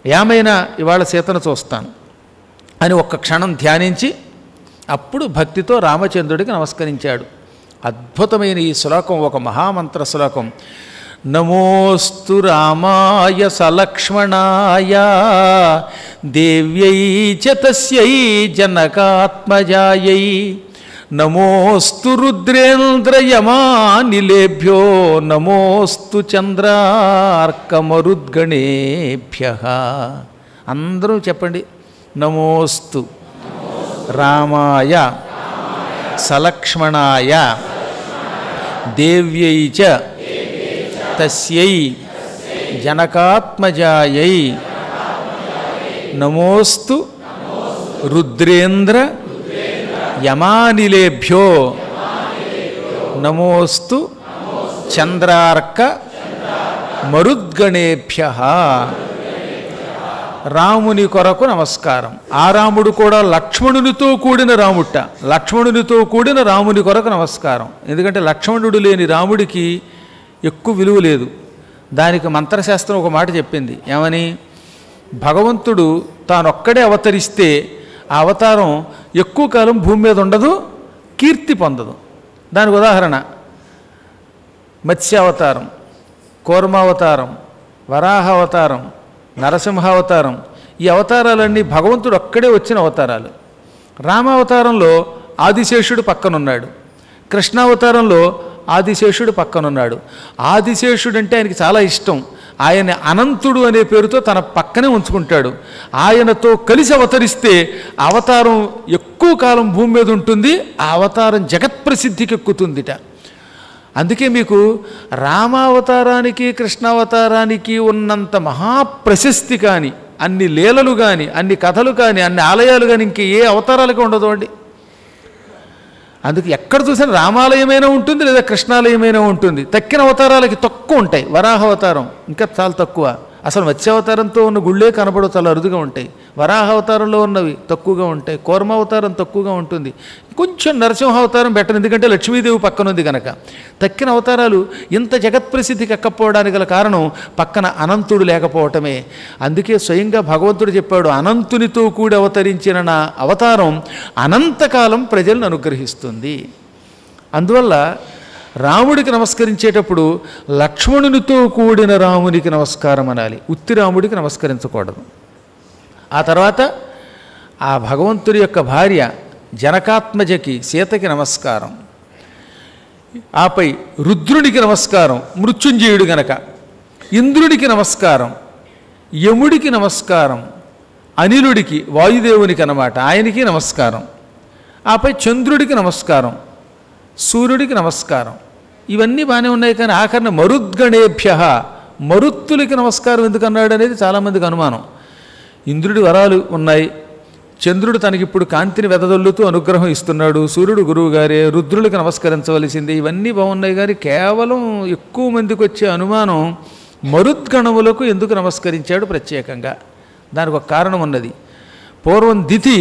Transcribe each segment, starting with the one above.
ఏమైనా ఇవాళ సీతను చూస్తాను అని ఒక్క క్షణం ధ్యానించి అప్పుడు భక్తితో రామచంద్రుడికి నమస్కరించాడు. అద్భుతమైన ఈ శ్లోకం ఒక మహామంత్ర శ్లోకం. నమోస్తు రామాయ సలక్ష్మణాయ దేవ్యై చ తస్యై జనకాత్మజాయై నమోస్తు రుద్రేంద్రయమానిలేభ్యో నమోస్తు చంద్రార్కమరుద్గణేభ్యః. అందరూ చెప్పండి. నమోస్తు రామాయ సలక్ష్మణాయ దేవ్యై చ తస్యై జనకాత్మజాయై నమోస్తు రుద్రేంద్ర యమానిలేభ్యో నమోస్తు చంద్రార్క మరుద్గణేభ్యః. రాముని కొరకు నమస్కారం. ఆ రాముడు కూడా లక్ష్మణునితో కూడిన రాముట్ట. లక్ష్మణునితో కూడిన రాముని కొరకు నమస్కారం. ఎందుకంటే లక్ష్మణుడు లేని రాముడికి ఎక్కువ విలువ లేదు. దానికి మంత్రశాస్త్రం ఒక మాట చెప్పింది. ఏమని? భగవంతుడు తానొక్కడే అవతరిస్తే ఆ అవతారం ఎక్కువ కాలం భూమి మీద ఉండదు, కీర్తి పొందదు. దానికి ఉదాహరణ మత్స్యావతారం, కూర్మావతారం, వరాహావతారం, నరసింహావతారం. ఈ అవతారాలన్నీ భగవంతుడు ఒక్కడే వచ్చిన అవతారాలు. రామావతారంలో ఆదిశేషుడు పక్కనున్నాడు, కృష్ణావతారంలో ఆదిశేషుడు పక్కనున్నాడు. ఆదిశేషుడు అంటే ఆయనకి చాలా ఇష్టం. ఆయన అనంతుడు అనే పేరుతో తన పక్కనే ఉంచుకుంటాడు. ఆయనతో కలిసి అవతరిస్తే అవతారం ఎక్కువ కాలం భూమి మీద ఉంటుంది, ఆ అవతారం జగత్ప్రసిద్ధికి ఎక్కుతుందిట. అందుకే మీకు రామావతారానికి కృష్ణావతారానికి ఉన్నంత మహాప్రశస్తి కానీ, అన్ని లీలలు కానీ, అన్ని కథలు కానీ, అన్ని ఆలయాలు కానీ ఇంక ఏ అవతారాలకి ఉండదు అండి. అందుకే ఎక్కడ చూసినా రామాలయమైనా ఉంటుంది, లేదా కృష్ణాలయమైనా ఉంటుంది. తక్కిన అవతారాలకి తక్కువ ఉంటాయి. వరాహావతారం ఇంకా చాలా తక్కువ. అసలు మత్స్యావతారంతో ఉన్న గుళ్ళే కనపడవు, చాలా అరుదుగా ఉంటాయి. వరాహావతారంలో ఉన్నవి తక్కువగా ఉంటాయి. కూర్మావతారం తక్కువగా ఉంటుంది. కొంచెం నరసింహావతారం బెటర్, ఎందుకంటే లక్ష్మీదేవి పక్కనుంది కనుక. తక్కిన అవతారాలు ఇంత జగత్ప్రసిద్ధికి ఎక్కపోవడానికి గల కారణం పక్కన అనంతుడు లేకపోవటమే. అందుకే స్వయంగా భగవంతుడు చెప్పాడు, అనంతునితో కూడి అవతరించిన నా అవతారం అనంతకాలం ప్రజలను అనుగ్రహిస్తుంది. అందువల్ల రాముడికి నమస్కరించేటప్పుడు లక్ష్మణునితో కూడిన రామునికి నమస్కారం అనాలి, ఉత్తి రాముడికి నమస్కరించకూడదు. ఆ తర్వాత ఆ భగవంతుడి యొక్క భార్య జనకాత్మజకి సీతకి నమస్కారం. ఆపై రుద్రునికి నమస్కారం, మృత్యుంజయుడు గనక. ఇంద్రుడికి నమస్కారం, యముడికి నమస్కారం, అనిలుడికి వాయుదేవునికి అన్నమాట, ఆయనకి నమస్కారం. ఆపై చంద్రుడికి నమస్కారం, సూర్యుడికి నమస్కారం. ఇవన్నీ బాగానే ఉన్నాయి. కానీ ఆఖరణ మరుద్గణేభ్య, మరుత్తులకి నమస్కారం ఎందుకన్నాడు అనేది చాలామందికి అనుమానం. ఇంద్రుడి వరాలు ఉన్నాయి, చంద్రుడు తనకిప్పుడు కాంతిని వెదజల్లుతూ అనుగ్రహం ఇస్తున్నాడు, సూర్యుడు గురువు గారే, రుద్రుడికి నమస్కరించవలసిందే. ఇవన్నీ బాగున్నాయి. కానీ కేవలం ఎక్కువ మందికి వచ్చే అనుమానం మరుద్గణములకు ఎందుకు నమస్కరించాడు ప్రత్యేకంగా. దానికి ఒక కారణం ఉన్నది. పూర్వం దితి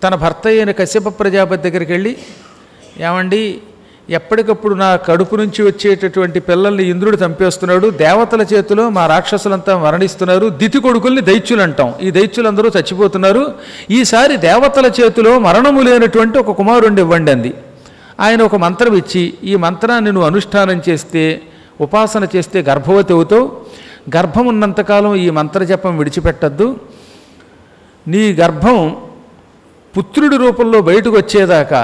తన భర్త అయిన కశ్యప ప్రజాపతి దగ్గరికి వెళ్ళి, ఏమండి ఎప్పటికప్పుడు నా కడుపు నుంచి వచ్చేటటువంటి పిల్లల్ని ఇంద్రుడు చంపేస్తున్నాడు, దేవతల చేతిలో మా రాక్షసులంతా మరణిస్తున్నారు, దితి కొడుకుల్ని దైత్యులు అంటాం, ఈ దైత్యులందరూ చచ్చిపోతున్నారు, ఈసారి దేవతల చేతిలో మరణము లేనటువంటి ఒక కుమారుణ్ణి ఇవ్వండి అంది. ఆయన ఒక మంత్రం ఇచ్చి, ఈ మంత్రాన్ని నువ్వు అనుష్ఠానం చేస్తే, ఉపాసన చేస్తే గర్భవతి అవుతావు, గర్భం ఉన్నంతకాలం ఈ మంత్రజపం విడిచిపెట్టద్దు, నీ గర్భం పుత్రుడి రూపంలో బయటకు వచ్చేదాకా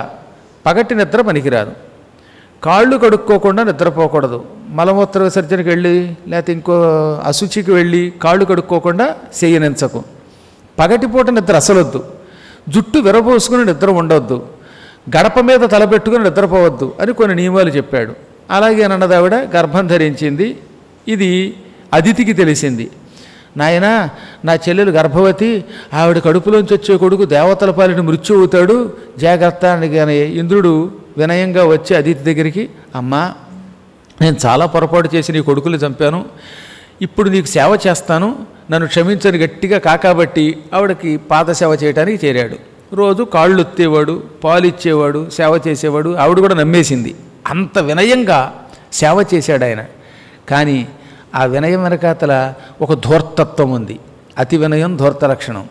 పగటి నిద్ర పనికిరాదు, కాళ్ళు కడుక్కోకుండా నిద్రపోకూడదు, మలమూత్ర విసర్జనకి వెళ్ళి లేకపోతే ఇంకో అశుచికి వెళ్ళి కాళ్ళు కడుక్కోకుండా చేయనించకు, పగటిపూట నిద్ర అసలొద్దు, జుట్టు విరబోసుకుని నిద్ర ఉండొద్దు, గడప మీద తలపెట్టుకుని నిద్రపోవద్దు అని కొన్ని నియమాలు చెప్పాడు. అలాగే అన్నదావిడ గర్భం ధరించింది. ఇది అదితికి తెలిసింది. నాయనా, నా చెల్లెలు గర్భవతి, ఆవిడ కడుపులోంచి వచ్చే కొడుకు దేవతల పాలిట మృత్యు అవుతాడు, జాగ్రత్త అని. కానీ ఇంద్రుడు వినయంగా వచ్చి అదితి దగ్గరికి, అమ్మా నేను చాలా పొరపాటు చేసి నీ కొడుకులు చంపాను, ఇప్పుడు నీకు సేవ చేస్తాను, నన్ను క్షమించని గట్టిగా కాకాబట్టి ఆవిడకి పాదసేవ చేయడానికి చేరాడు. రోజు కాళ్ళు ఎత్తేవాడు, పాలు ఇచ్చేవాడు, సేవ చేసేవాడు. ఆవిడ కూడా నమ్మేసింది. అంత వినయంగా సేవ చేశాడు ఆయన. కానీ ఆ వినయం వెనకాతల ఒక ధూర్తత్వం ఉంది. అతి వినయం ధూర్త లక్షణం.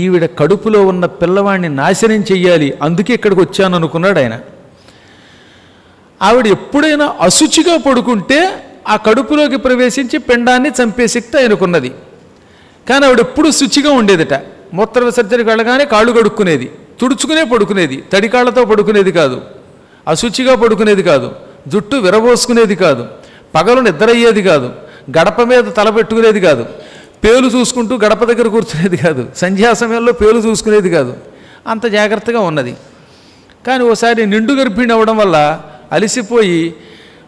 ఈవిడ కడుపులో ఉన్న పిల్లవాడిని నాశనం చెయ్యాలి, అందుకే ఇక్కడికి వచ్చాను అనుకున్నాడు ఆయన. ఆవిడ ఎప్పుడైనా అశుచిగా పడుకుంటే ఆ కడుపులోకి ప్రవేశించి పిండాన్ని చంపే శక్తి ఆయనకున్నది. కానీ ఆవిడ ఎప్పుడూ శుచిగా ఉండేదట. మూత్ర విసర్జనకు వెళ్ళగానే కాళ్ళు కడుక్కునేది, తుడుచుకునే పడుకునేది, తడికాళ్లతో పడుకునేది కాదు, అశుచిగా పడుకునేది కాదు, జుట్టు విరబోసుకునేది కాదు, పగలు నిద్రయ్యేది కాదు, గడప మీద తలపెట్టుకునేది కాదు, పేలు చూసుకుంటూ గడప దగ్గర కూర్చునేది కాదు, సంధ్యా సమయంలో పేలు చూసుకునేది కాదు. అంత జాగ్రత్తగా ఉన్నది. కానీ ఓసారి నిండు గర్భిణి అవ్వడం వల్ల అలిసిపోయి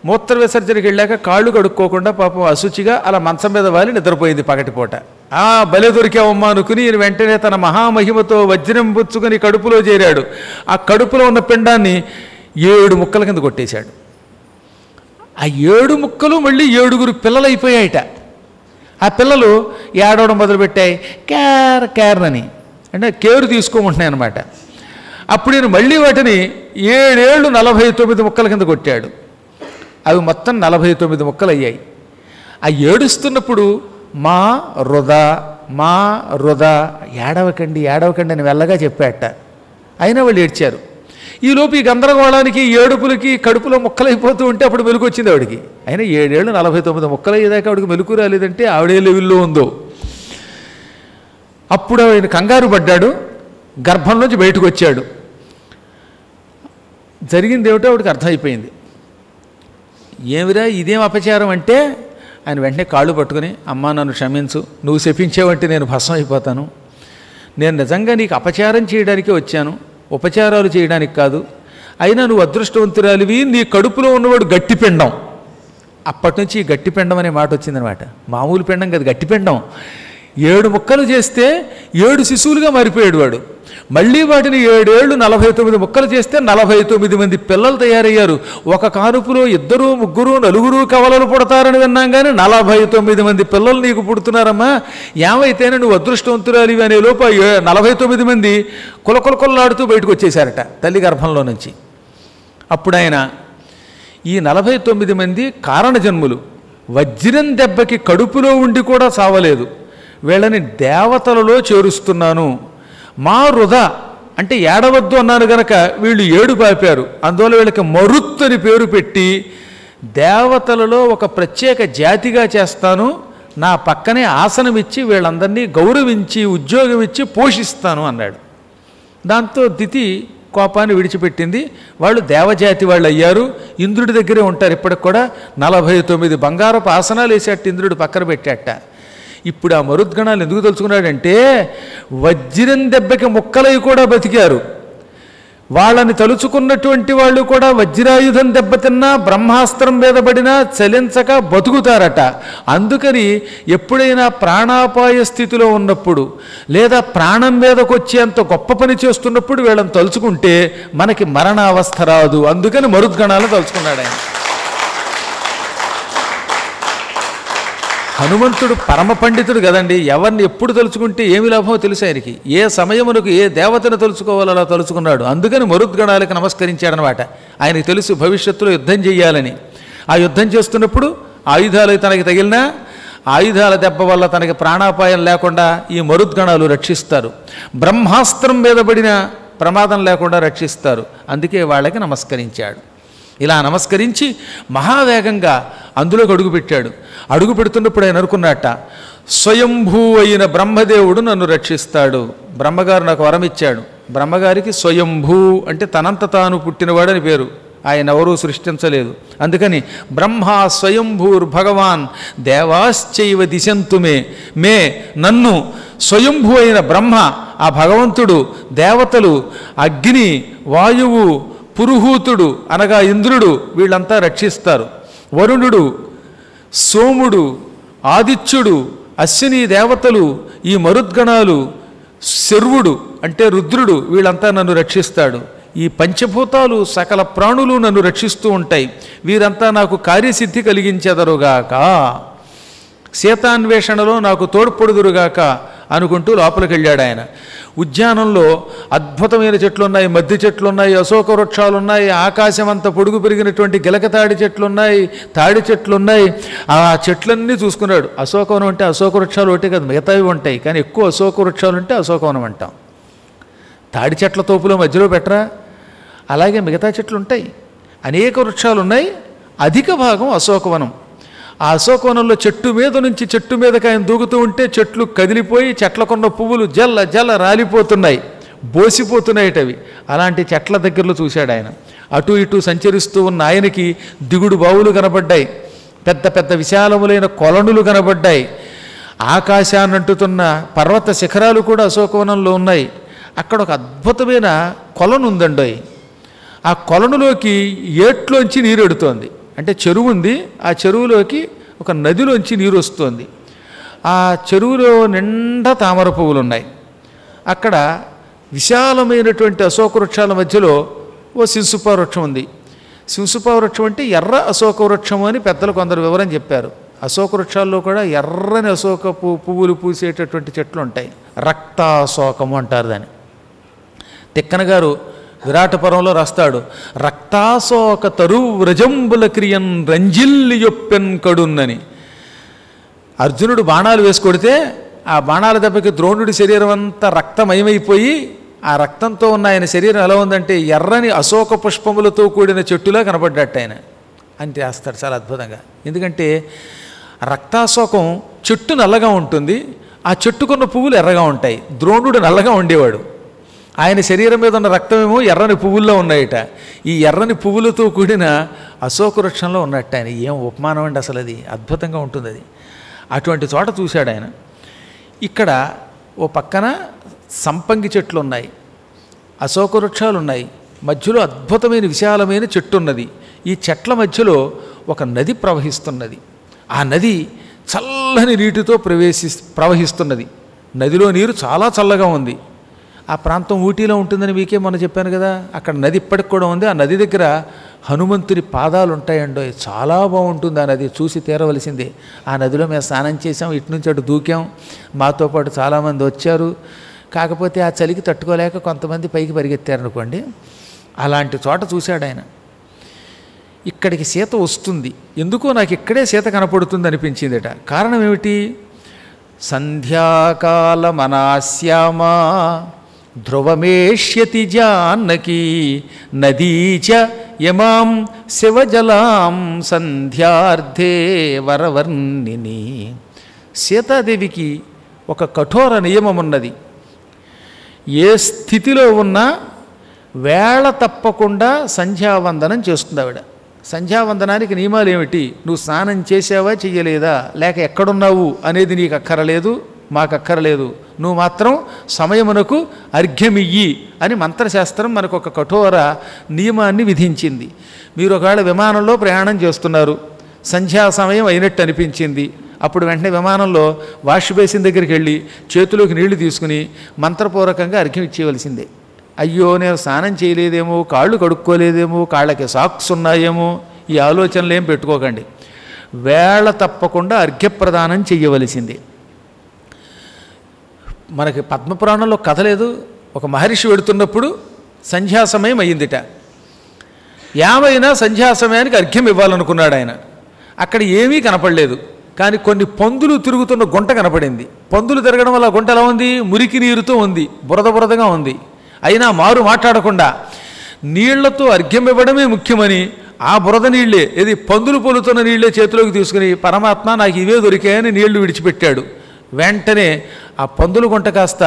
మూత్ర విసర్జనకి వెళ్ళాక కాళ్ళు కడుక్కోకుండా పాపం అశుచిగా అలా మంచం మీద వాలి నిద్రపోయింది పగటిపూట. బలే దొరికావమ్మా అనుకుని ఈయన వెంటనే తన మహామహిమతో వజ్రం పుచ్చుకొని కడుపులో చేరాడు. ఆ కడుపులో ఉన్న పిండాన్ని 7 ముక్కల కింద కొట్టేశాడు. ఆ 7 ముక్కలు మళ్ళీ 7 పిల్లలు అయిపోయాయట. ఆ పిల్లలు ఏడవడం మొదలుపెట్టాయి, క్యార్ క్యార్ అని, అంటే కేరు తీసుకోమంటున్నాయి అన్నమాట. అప్పుడు నేను మళ్ళీ వాటిని 7 ఏళ్ళు 49 ముక్కల కింద కొట్టాడు. అవి మొత్తం 49 ముక్కలు అయ్యాయి. ఆ ఏడుస్తున్నప్పుడు మా వృధా మా వృధా, ఏడవకండి ఏడవకండి అని వెళ్ళగా చెప్పాట. అయినా వాళ్ళు ఏడ్చారు. ఈలోపు ఈ గందరగోళానికి ఏడుపులకి కడుపులో ముక్కలైపోతూ ఉంటే అప్పుడు మెలుగు వచ్చింది ఆవిడికి. అయినా 7 ఏళ్ళు 49 ముక్కలు అయ్యేదాకా ఆవిడికి మెలుగు రాలేదంటే ఆవిడే లెవెల్లో ఉందో. అప్పుడు ఆయన కంగారు పడ్డాడు, గర్భంలోంచి బయటకు వచ్చాడు. జరిగింది ఏమిటో ఆవిడికి అర్థమైపోయింది. ఏమిరా ఇదేం అపచారం అంటే ఆయన వెంటనే కాళ్ళు పట్టుకుని, అమ్మా నన్ను క్షమించు, నువ్వు శపించావంటే నేను భస్మం అయిపోతాను, నేను నిజంగా నీకు అపచారం చేయడానికే వచ్చాను, ఉపచారాలు చేయడానికి కాదు, అయినా నువ్వు అదృష్టవంతురాలివి, నీ కడుపులో ఉన్నవాడు గట్టిపిండం. అప్పటి నుంచి ఈ గట్టిపిండం అనే మాట వచ్చిందనమాట. మామూలు పిండం కాదు, గట్టిపిండం. 7 ముక్కలు చేస్తే 7 శిశువులుగా మారిపోయాడు వాడు. మళ్ళీ వాటిని 7 ఏళ్ళు 49 ముక్కలు చేస్తే 49 మంది పిల్లలు తయారయ్యారు. ఒక కానుపులో 2, 3, 4 కవలలు పుడతారని విన్నాం, కానీ 49 మంది పిల్లలు నీకు పుడుతున్నారమ్మా, ఏమైతేనే నువ్వు అదృష్టవంతురాలివి అనే లోపు 49 మంది కులకులకుల్లాడుతూ బయటకు వచ్చేశారట తల్లి గర్భంలో నుంచి. అప్పుడు ఆయన ఈ 49 మంది కారణజన్ములు, వజ్రం దెబ్బకి కడుపులో ఉండి కూడా చావలేదు, వీళ్ళని దేవతలలో చేరుస్తున్నాను. మా వృధా అంటే ఏడవద్దు అన్నాను గనక వీళ్ళు 7 పాపారు, అందువల్ల వీళ్ళకి మరుత్తు అని పేరు పెట్టి దేవతలలో ఒక ప్రత్యేక జాతిగా చేస్తాను, నా పక్కనే ఆసనం ఇచ్చి వీళ్ళందరినీ గౌరవించి ఉద్యోగం ఇచ్చి పోషిస్తాను అన్నాడు. దాంతో దితి కోపాన్ని విడిచిపెట్టింది. వాళ్ళు దేవజాతి వాళ్ళు అయ్యారు. ఇంద్రుడి దగ్గరే ఉంటారు ఇప్పటికి కూడా. 49 బంగారపు ఆసనాలు వేసేట ఇంద్రుడు పక్కన పెట్టాట. ఇప్పుడు ఆ మరుద్గణాలు ఎందుకు తలుచుకున్నాడంటే వజ్రం దెబ్బకి ముక్కలై కూడా బతికారు. వాళ్ళని తలుచుకున్నటువంటి వాళ్ళు కూడా వజ్రాయుధం దెబ్బతిన్నా బ్రహ్మాస్త్రం మీద పడినా చలించక బతుకుతారట. అందుకని ఎప్పుడైనా ప్రాణాపాయ స్థితిలో ఉన్నప్పుడు లేదా ప్రాణం మీదకు వచ్చేంత గొప్ప పని చేస్తున్నప్పుడు వీళ్ళని తలుచుకుంటే మనకి మరణావస్థ రాదు. అందుకని మరుద్గణాలను తలుచుకున్నాడు ఆయన. హనుమంతుడు పరమ పండితుడు కదండి. ఎవరిని ఎప్పుడు తలుచుకుంటే ఏమి లాభమో తెలుసు ఆయనకి. ఏ సమయమునకు ఏ దేవతను తలుచుకోవాలో అలా తలుచుకున్నాడు. అందుకని మరుద్గణాలకు నమస్కరించాడనమాట. ఆయనకు తెలుసు భవిష్యత్తులో యుద్ధం చేయాలని. ఆ యుద్ధం చేస్తున్నప్పుడు ఆయుధాలు తనకి తగిలినా ఆయుధాల దెబ్బ వల్ల తనకి ప్రాణాపాయం లేకుండా ఈ మరుద్గణాలు రక్షిస్తారు. బ్రహ్మాస్త్రం మీద పడిన ప్రమాదం లేకుండా రక్షిస్తారు. అందుకే వాళ్ళకి నమస్కరించాడు. ఇలా నమస్కరించి మహావేగంగా అందులోకి అడుగుపెట్టాడు. అడుగు పెడుతున్నప్పుడు ఆయన అనుకున్నట్ట, స్వయంభూ అయిన బ్రహ్మదేవుడు నన్ను రక్షిస్తాడు. బ్రహ్మగారు నాకు వరం ఇచ్చాడు. బ్రహ్మగారికి స్వయంభూ అంటే తనంత తాను పుట్టినవాడని పేరు. ఆయన ఎవరూ సృష్టించలేదు. అందుకని బ్రహ్మా స్వయంభూర్ భగవాన్ దేవాశ్చైవ దిశంతుమే మే, నన్ను స్వయంభూ అయిన బ్రహ్మ ఆ భగవంతుడు, దేవతలు, అగ్ని, వాయువు, పురుహూతుడు అనగా ఇంద్రుడు వీళ్ళంతా రక్షిస్తారు. వరుణుడు, సోముడు, ఆదిత్యుడు, అశ్విని దేవతలు, ఈ మరుద్గణాలు, శర్వుడు అంటే రుద్రుడు వీళ్ళంతా నన్ను రక్షిస్తాడు. ఈ పంచభూతాలు సకల ప్రాణులు నన్ను రక్షిస్తూ ఉంటాయి. వీరంతా నాకు కార్యసిద్ధి కలిగించెదరుగాక, సీతాన్వేషణలో నాకు తోడ్పడుదురుగాక అనుకుంటూ లోపలికి వెళ్ళాడు ఆయన. ఉద్యానంలో అద్భుతమైన చెట్లు ఉన్నాయి, మద్ది చెట్లు ఉన్నాయి, అశోక వృక్షాలు ఉన్నాయి, ఆకాశం అంత పొడుగు పెరిగినటువంటి గిలక తాడి చెట్లు ఉన్నాయి, తాడి చెట్లు ఉన్నాయి. ఆ చెట్లన్నీ చూసుకున్నాడు. అశోకవనం అంటే అశోక వృక్షాలు ఒకటే కదా, మిగతావి ఉంటాయి, కానీ ఎక్కువ అశోక వృక్షాలు ఉంటే అశోకవనం అంటాం. తాడి చెట్ల తోపులో మధ్యలో పెట్టరా, అలాగే మిగతా చెట్లు ఉంటాయి, అనేక వృక్షాలు ఉన్నాయి, అధిక భాగం అశోకవనం. ఆ అశోకవనంలో చెట్టు మీద నుంచి చెట్టు మీదకి ఆయన దూకుతూ ఉంటే చెట్లు కదిలిపోయి చెట్లకున్న పువ్వులు జల్ల జల్ల రాలిపోతున్నాయి, బోసిపోతున్నాయిటవి. అలాంటి చెట్ల దగ్గరలో చూశాడు ఆయన. అటు ఇటు సంచరిస్తూ ఉన్న ఆయనకి దిగుడు బావులు కనబడ్డాయి, పెద్ద పెద్ద విశాలములైన కొలనులు కనబడ్డాయి, ఆకాశాన్ని అంటుతున్న పర్వత శిఖరాలు కూడా అశోకవనంలో ఉన్నాయి. అక్కడ ఒక అద్భుతమైన కొలను ఉందండి. ఆ కొలనులోకి ఏట్లోంచి నీరు ఎడుతోంది. అంటే చెరువు ఉంది, ఆ చెరువులోకి ఒక నదిలోంచి నీరు వస్తుంది. ఆ చెరువులో నిండా తామర పువ్వులు ఉన్నాయి. అక్కడ విశాలమైనటువంటి అశోక వృక్షాల మధ్యలో ఓ సింసుపా వృక్షం ఉంది. సింసుపా వృక్షం అంటే ఎర్ర అశోక వృక్షము అని పెద్దలు కొందరు వివరం చెప్పారు. అశోక వృక్షాల్లో కూడా ఎర్రని అశోక పువ్వులు పూసేటటువంటి చెట్లు ఉంటాయి, రక్తాశోకము అంటారు దాన్ని. తిక్కన గారు విరాటపురంలో రాస్తాడు, రక్తాశోక తరువు వ్రజంబుల క్రియన్ రంజిల్లి యొప్పెన్ కడున్నని. అర్జునుడు బాణాలు వేసి కొడితే ఆ బాణాల దెబ్బకి ద్రోణుడి శరీరం అంతా రక్తమయమైపోయి ఆ రక్తంతో ఉన్న ఆయన శరీరం ఎలా ఉందంటే ఎర్రని అశోక పుష్పములతో కూడిన చెట్టులా కనబడ్డట్టు ఆయన అని రాస్తాడు చాలా అద్భుతంగా. ఎందుకంటే రక్తాశోకం చెట్టు నల్లగా ఉంటుంది, ఆ చెట్టుకున్న పువ్వులు ఎర్రగా ఉంటాయి. ద్రోణుడు నల్లగా ఉండేవాడు, ఆయన శరీరం మీద ఉన్న రక్తమేమో ఎర్రని పువ్వుల్లో ఉన్నాయట. ఈ ఎర్రని పువ్వులతో కూడిన అశోక వృక్షంలో ఉన్నట్టు ఆయన. ఏం ఉపమానం అండి అసలు, అది అద్భుతంగా ఉంటుంది అది. అటువంటి చోట చూశాడు ఆయన. ఇక్కడ ఓ పక్కన సంపంగి చెట్లు ఉన్నాయి, అశోక వృక్షాలు ఉన్నాయి, మధ్యలో అద్భుతమైన విశాలమైన చెట్టు ఉన్నది. ఈ చెట్ల మధ్యలో ఒక నది ప్రవహిస్తున్నది. ఆ నది చల్లని నీటితో ప్రవహిస్తున్నది. నదిలో నీరు చాలా చల్లగా ఉంది. ఆ ప్రాంతం ఊటీలో ఉంటుందని మీకే మొన్న చెప్పాను కదా, అక్కడ నది ఇప్పటికి కూడా ఉంది. ఆ నది దగ్గర హనుమంతుని పాదాలు ఉంటాయండో, చాలా బాగుంటుంది ఆ నది, చూసి తీరవలసిందే. ఆ నదిలో మేము స్నానం చేసాం, ఇటు నుంచి అటు దూకాం, మాతో పాటు చాలామంది వచ్చారు. కాకపోతే ఆ చలికి తట్టుకోలేక కొంతమంది పైకి పరిగెత్తారనుకోండి. అలాంటి చోట చూశాడు ఆయన. ఇక్కడికి సీత వస్తుంది, ఎందుకో నాకు ఇక్కడే సీత కనపడుతుంది అనిపించిందట. కారణం ఏమిటి? సంధ్యాకాలమనాశ్యామా ధ్రువమేష్యతి జానకీ నదీచ యమాం శివజలాం సంధ్యార్థే వరవర్ణిని. సీతాదేవికి ఒక కఠోర నియమం ఉన్నది. ఏ స్థితిలో ఉన్నా వేళ తప్పకుండా సంధ్యావందనం చేస్తుంది ఆవిడ. సంధ్యావందనానికి నియమాలు ఏమిటి? నువ్వు స్నానం చేసావా చెయ్యలేదా, లేక ఎక్కడున్నావు అనేది నీకు అక్కరలేదు, మాకు అక్కరలేదు. నువ్వు మాత్రం సమయమునకు అర్ఘ్యమియ్యి అని మంత్రశాస్త్రం మనకు ఒక కఠోర నియమాన్ని విధించింది. మీరు ఒకవేళ విమానంలో ప్రయాణం చేస్తున్నారు, సంధ్యా సమయం అయినట్టు అనిపించింది, అప్పుడు వెంటనే విమానంలో వాష్ బేసిన్ దగ్గరికి వెళ్ళి చేతిలోకి నీళ్లు తీసుకుని మంత్రపూర్వకంగా అర్ఘ్యం ఇచ్చేయవలసిందే. అయ్యో నేను స్నానం చేయలేదేమో, కాళ్ళు కడుక్కోలేదేమో, కాళ్ళకి సాక్స్ ఉన్నాయేమో, ఈ ఆలోచనలు ఏం పెట్టుకోకండి. వేళ తప్పకుండా అర్ఘ్యప్రదానం చెయ్యవలసిందే. మనకి పద్మపురాణంలో కథ లేదు, ఒక మహర్షి వెడుతున్నప్పుడు సంధ్యా సమయం అయ్యిందిట. ఏమైనా సంధ్యా సమయానికి అర్ఘ్యం ఇవ్వాలనుకున్నాడు ఆయన. అక్కడ ఏమీ కనపడలేదు, కానీ కొన్ని పందులు తిరుగుతున్న గుంట కనపడింది. పందులు తిరగడం వల్ల గుంట ఎలా ఉంది? మురికి నీరుతో ఉంది, బురద బురదగా ఉంది. అయినా మారు మాట్లాడకుండా నీళ్లతో అర్ఘ్యం ఇవ్వడమే ముఖ్యమని ఆ బురద నీళ్లే, ఏది పందులు పొలుతున్న నీళ్లే చేతిలోకి తీసుకుని పరమాత్మ నాకు ఇవే దొరికాయని నీళ్లు విడిచిపెట్టాడు. వెంటనే ఆ పందుల గుంట కాస్త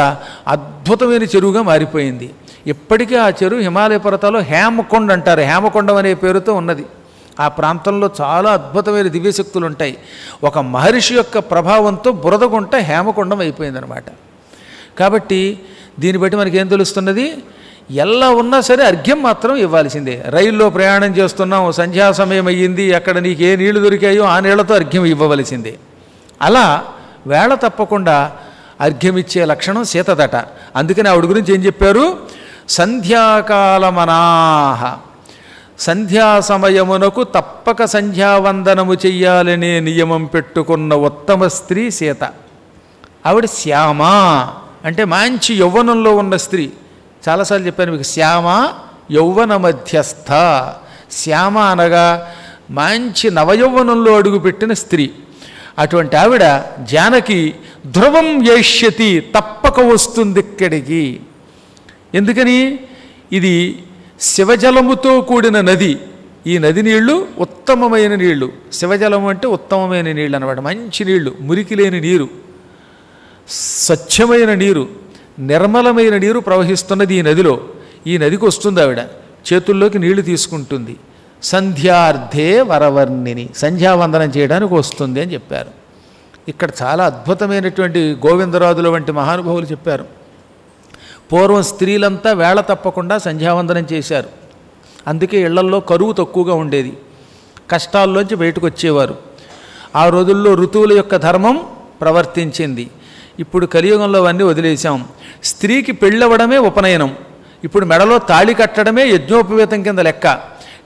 అద్భుతమైన చెరువుగా మారిపోయింది. ఇప్పటికీ ఆ చెరువు హిమాలయ పర్వతాల్లో హేమకొండ అంటారు, హేమకొండం అనే పేరుతో ఉన్నది. ఆ ప్రాంతంలో చాలా అద్భుతమైన దివ్యశక్తులు ఉంటాయి. ఒక మహర్షి యొక్క ప్రభావంతో బురద గుంట హేమకొండం అయిపోయిందనమాట. కాబట్టి దీన్ని బట్టి మనకేం తెలుస్తున్నది? ఎలా ఉన్నా సరే అర్ఘ్యం మాత్రం ఇవ్వాల్సిందే. రైల్లో ప్రయాణం చేస్తున్నాం, సంధ్యా సమయం అయ్యింది, అక్కడ నీకు ఏ నీళ్లు దొరికాయో ఆ నీళ్లతో అర్ఘ్యం ఇవ్వవలసిందే. అలా వేళ తప్పకుండా అర్ఘ్యమిచ్చే లక్షణం సీతదట. అందుకని ఆవిడ గురించి ఏం చెప్పారు? సంధ్యాకాలమనాహ, సంధ్యా సమయమునకు తప్పక సంధ్యావందనము చెయ్యాలనే నియమం పెట్టుకున్న ఉత్తమ స్త్రీ సీత. ఆవిడ శ్యామ అంటే మంచి యౌవనంలో ఉన్న స్త్రీ. చాలాసార్లు చెప్పాను మీకు, శ్యామ యౌవన మధ్యస్థ. శ్యామ అనగా మంచి నవయౌవనంలో అడుగుపెట్టిన స్త్రీ. అటువంటి ఆవిడ జానకి ధ్రువం ఏష్యతి, తప్పక వస్తుంది ఇక్కడికి. ఎందుకని? ఇది శివజలముతో కూడిన నది. ఈ నది నీళ్లు ఉత్తమమైన నీళ్లు. శివజలము అంటే ఉత్తమమైన నీళ్ళు అన్నమాట. మంచి నీళ్లు, మురికి లేని నీరు, స్వచ్ఛమైన నీరు, నిర్మలమైన నీరు ప్రవహిస్తున్నది ఈ నదిలో. ఈ నదికి వస్తుంది ఆవిడ, చేతుల్లోకి నీళ్లు తీసుకుంటుంది. సంధ్యార్థే వరవర్ణిని, సంధ్యావందనం చేయడానికి వస్తుంది అని చెప్పారు. ఇక్కడ చాలా అద్భుతమైనటువంటి గోవిందరాజుల వంటి మహానుభావులు చెప్పారు. పూర్వం స్త్రీలంతా వేళ తప్పకుండా సంధ్యావందనం చేశారు. అందుకే ఇళ్లల్లో కరువు తక్కువగా ఉండేది, కష్టాల్లోంచి బయటకు వచ్చేవారు. ఆ రోజుల్లో ఋతువుల యొక్క ధర్మం ప్రవర్తించింది. ఇప్పుడు కలియుగంలో అవన్నీ వదిలేశాం. స్త్రీకి పెళ్ళవడమే ఉపనయనం. ఇప్పుడు మెడలో తాళి కట్టడమే యజ్ఞోపవేతం కింద లెక్క.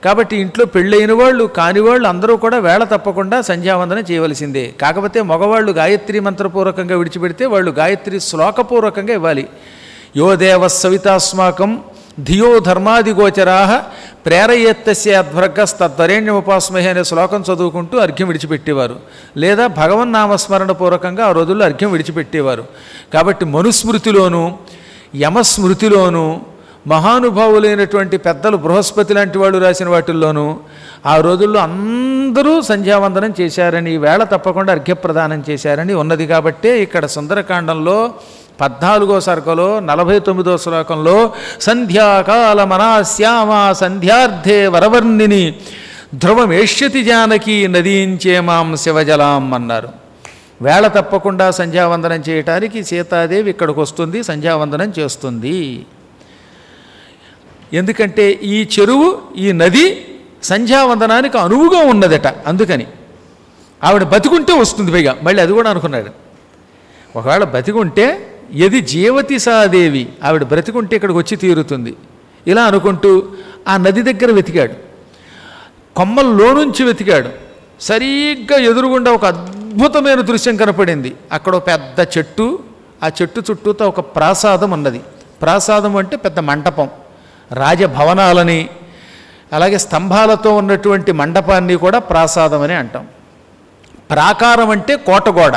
కాబట్టి ఇంట్లో పెళ్ళైన వాళ్ళు కానివాళ్ళు అందరూ కూడా వేళ తప్పకుండా సంధ్యావందనం చేయవలసిందే. కాకపోతే మగవాళ్ళు గాయత్రి మంత్రపూర్వకంగా విడిచిపెడితే వాళ్ళు గాయత్రి శ్లోకపూర్వకంగా ఇవ్వాలి. యో దేవ సవితాస్మాకం ధియో ధర్మాదిగోచరా ప్రేరయేత్తస్యధ్వర్గస్తద్వరేణ్యముపాస్మహే అనే శ్లోకం చదువుకుంటూ అర్ఘ్యం విడిచిపెట్టేవారు. లేదా భగవన్నామస్మరణ పూర్వకంగా ఆ రోజుల్లో అర్ఘ్యం విడిచిపెట్టేవారు. కాబట్టి మనుస్మృతిలోనూ యమస్మృతిలోనూ మహానుభావులైనటువంటి పెద్దలు బృహస్పతి లాంటి వాళ్ళు రాసిన వాటిల్లోనూ ఆ రోజుల్లో అందరూ సంధ్యావందనం చేశారని, వేళ తప్పకుండా అర్ఘ్యప్రదానం చేశారని ఉన్నది. కాబట్టే ఇక్కడ సుందరకాండంలో 14వ సర్గలో 49వ శ్లోకంలో సంధ్యాకాల మనాశ్యామ సంధ్యార్థే వరవర్ణిని ధ్రువమేష్యతి జానకి నదీంచేమాం శివజలాం అన్నారు. వేళ తప్పకుండా సంధ్యావందనం చేయటానికి సీతాదేవి ఇక్కడికి వస్తుంది, సంధ్యావందనం చేస్తుంది. ఎందుకంటే ఈ చెరువు, ఈ నది సంధ్యావందనానికి అనువుగా ఉన్నదట. అందుకని ఆవిడ బతికుంటే వస్తుంది. పైగా మళ్ళీ అది కూడా అనుకున్నాడు, ఒకవేళ బతికుంటే ఎది జీవతి సాదేవి, ఆవిడ బ్రతికుంటే ఇక్కడికి వచ్చి తీరుతుంది. ఇలా అనుకుంటూ ఆ నది దగ్గర వెతికాడు, కొమ్మల్లో నుంచి వెతికాడు. సరిగ్గా ఎదురుగుండా ఒక అద్భుతమైన దృశ్యం కనపడింది. అక్కడ ఒక పెద్ద చెట్టు, ఆ చెట్టు చుట్టూతో ఒక ప్రాసాదం ఉన్నది. ప్రాసాదం అంటే పెద్ద మంటపం, రాజభవనాలని అలాగే స్తంభాలతో ఉన్నటువంటి మండపాన్ని కూడా ప్రాసాదం అని అంటాం. ప్రాకారం అంటే కోటగోడ,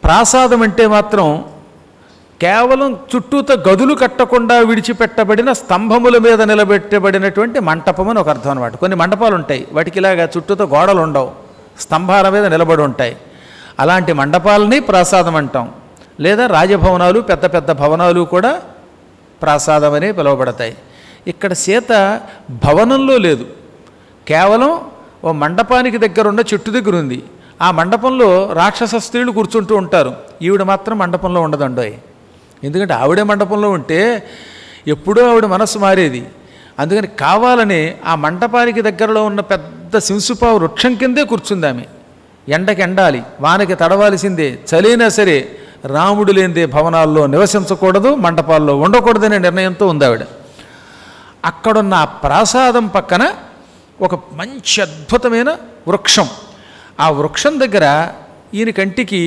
ప్రాసాదం అంటే మాత్రం కేవలం చుట్టూతో గదులు కట్టకుండా విడిచిపెట్టబడిన స్తంభముల మీద నిలబెట్టబడినటువంటి మంటపం అని ఒక అర్థం అనమాట. కొన్ని మండపాలు ఉంటాయి, వాటికి ఇలాగా చుట్టూతో గోడలు ఉండవు, స్తంభాల మీద నిలబడి ఉంటాయి. అలాంటి మండపాలని ప్రాసాదం అంటాం. లేదా రాజభవనాలు, పెద్ద పెద్ద భవనాలు కూడా ప్రాసాదమనే పిలువబడతాయి. ఇక్కడ సీత భవనంలో లేదు, కేవలం ఓ మండపానికి దగ్గరున్న చెట్టు దగ్గర ఉంది. ఆ మండపంలో రాక్షస స్త్రీలు కూర్చుంటూ ఉంటారు, ఈవిడ మాత్రం మండపంలో ఉండదండోయ్. ఎందుకంటే ఆవిడే మండపంలో ఉంటే ఎప్పుడూ ఆవిడ మనస్సు మారేది. అందుకని కావాలని ఆ మండపానికి దగ్గరలో ఉన్న పెద్ద సింసుపావు వృక్షం కిందే కూర్చుంది ఆమె. ఎండకి ఎండాలి, వానకి తడవాల్సిందే, చలినా సరే రాముడు లేనిదే భవనాల్లో నివసించకూడదు, మండపాల్లో ఉండకూడదనే నిర్ణయంతో ఉంది ఆవిడ. అక్కడున్న ఆ ప్రాసాదం పక్కన ఒక మంచి అద్భుతమైన వృక్షం. ఆ వృక్షం దగ్గర ఈయన కంటికి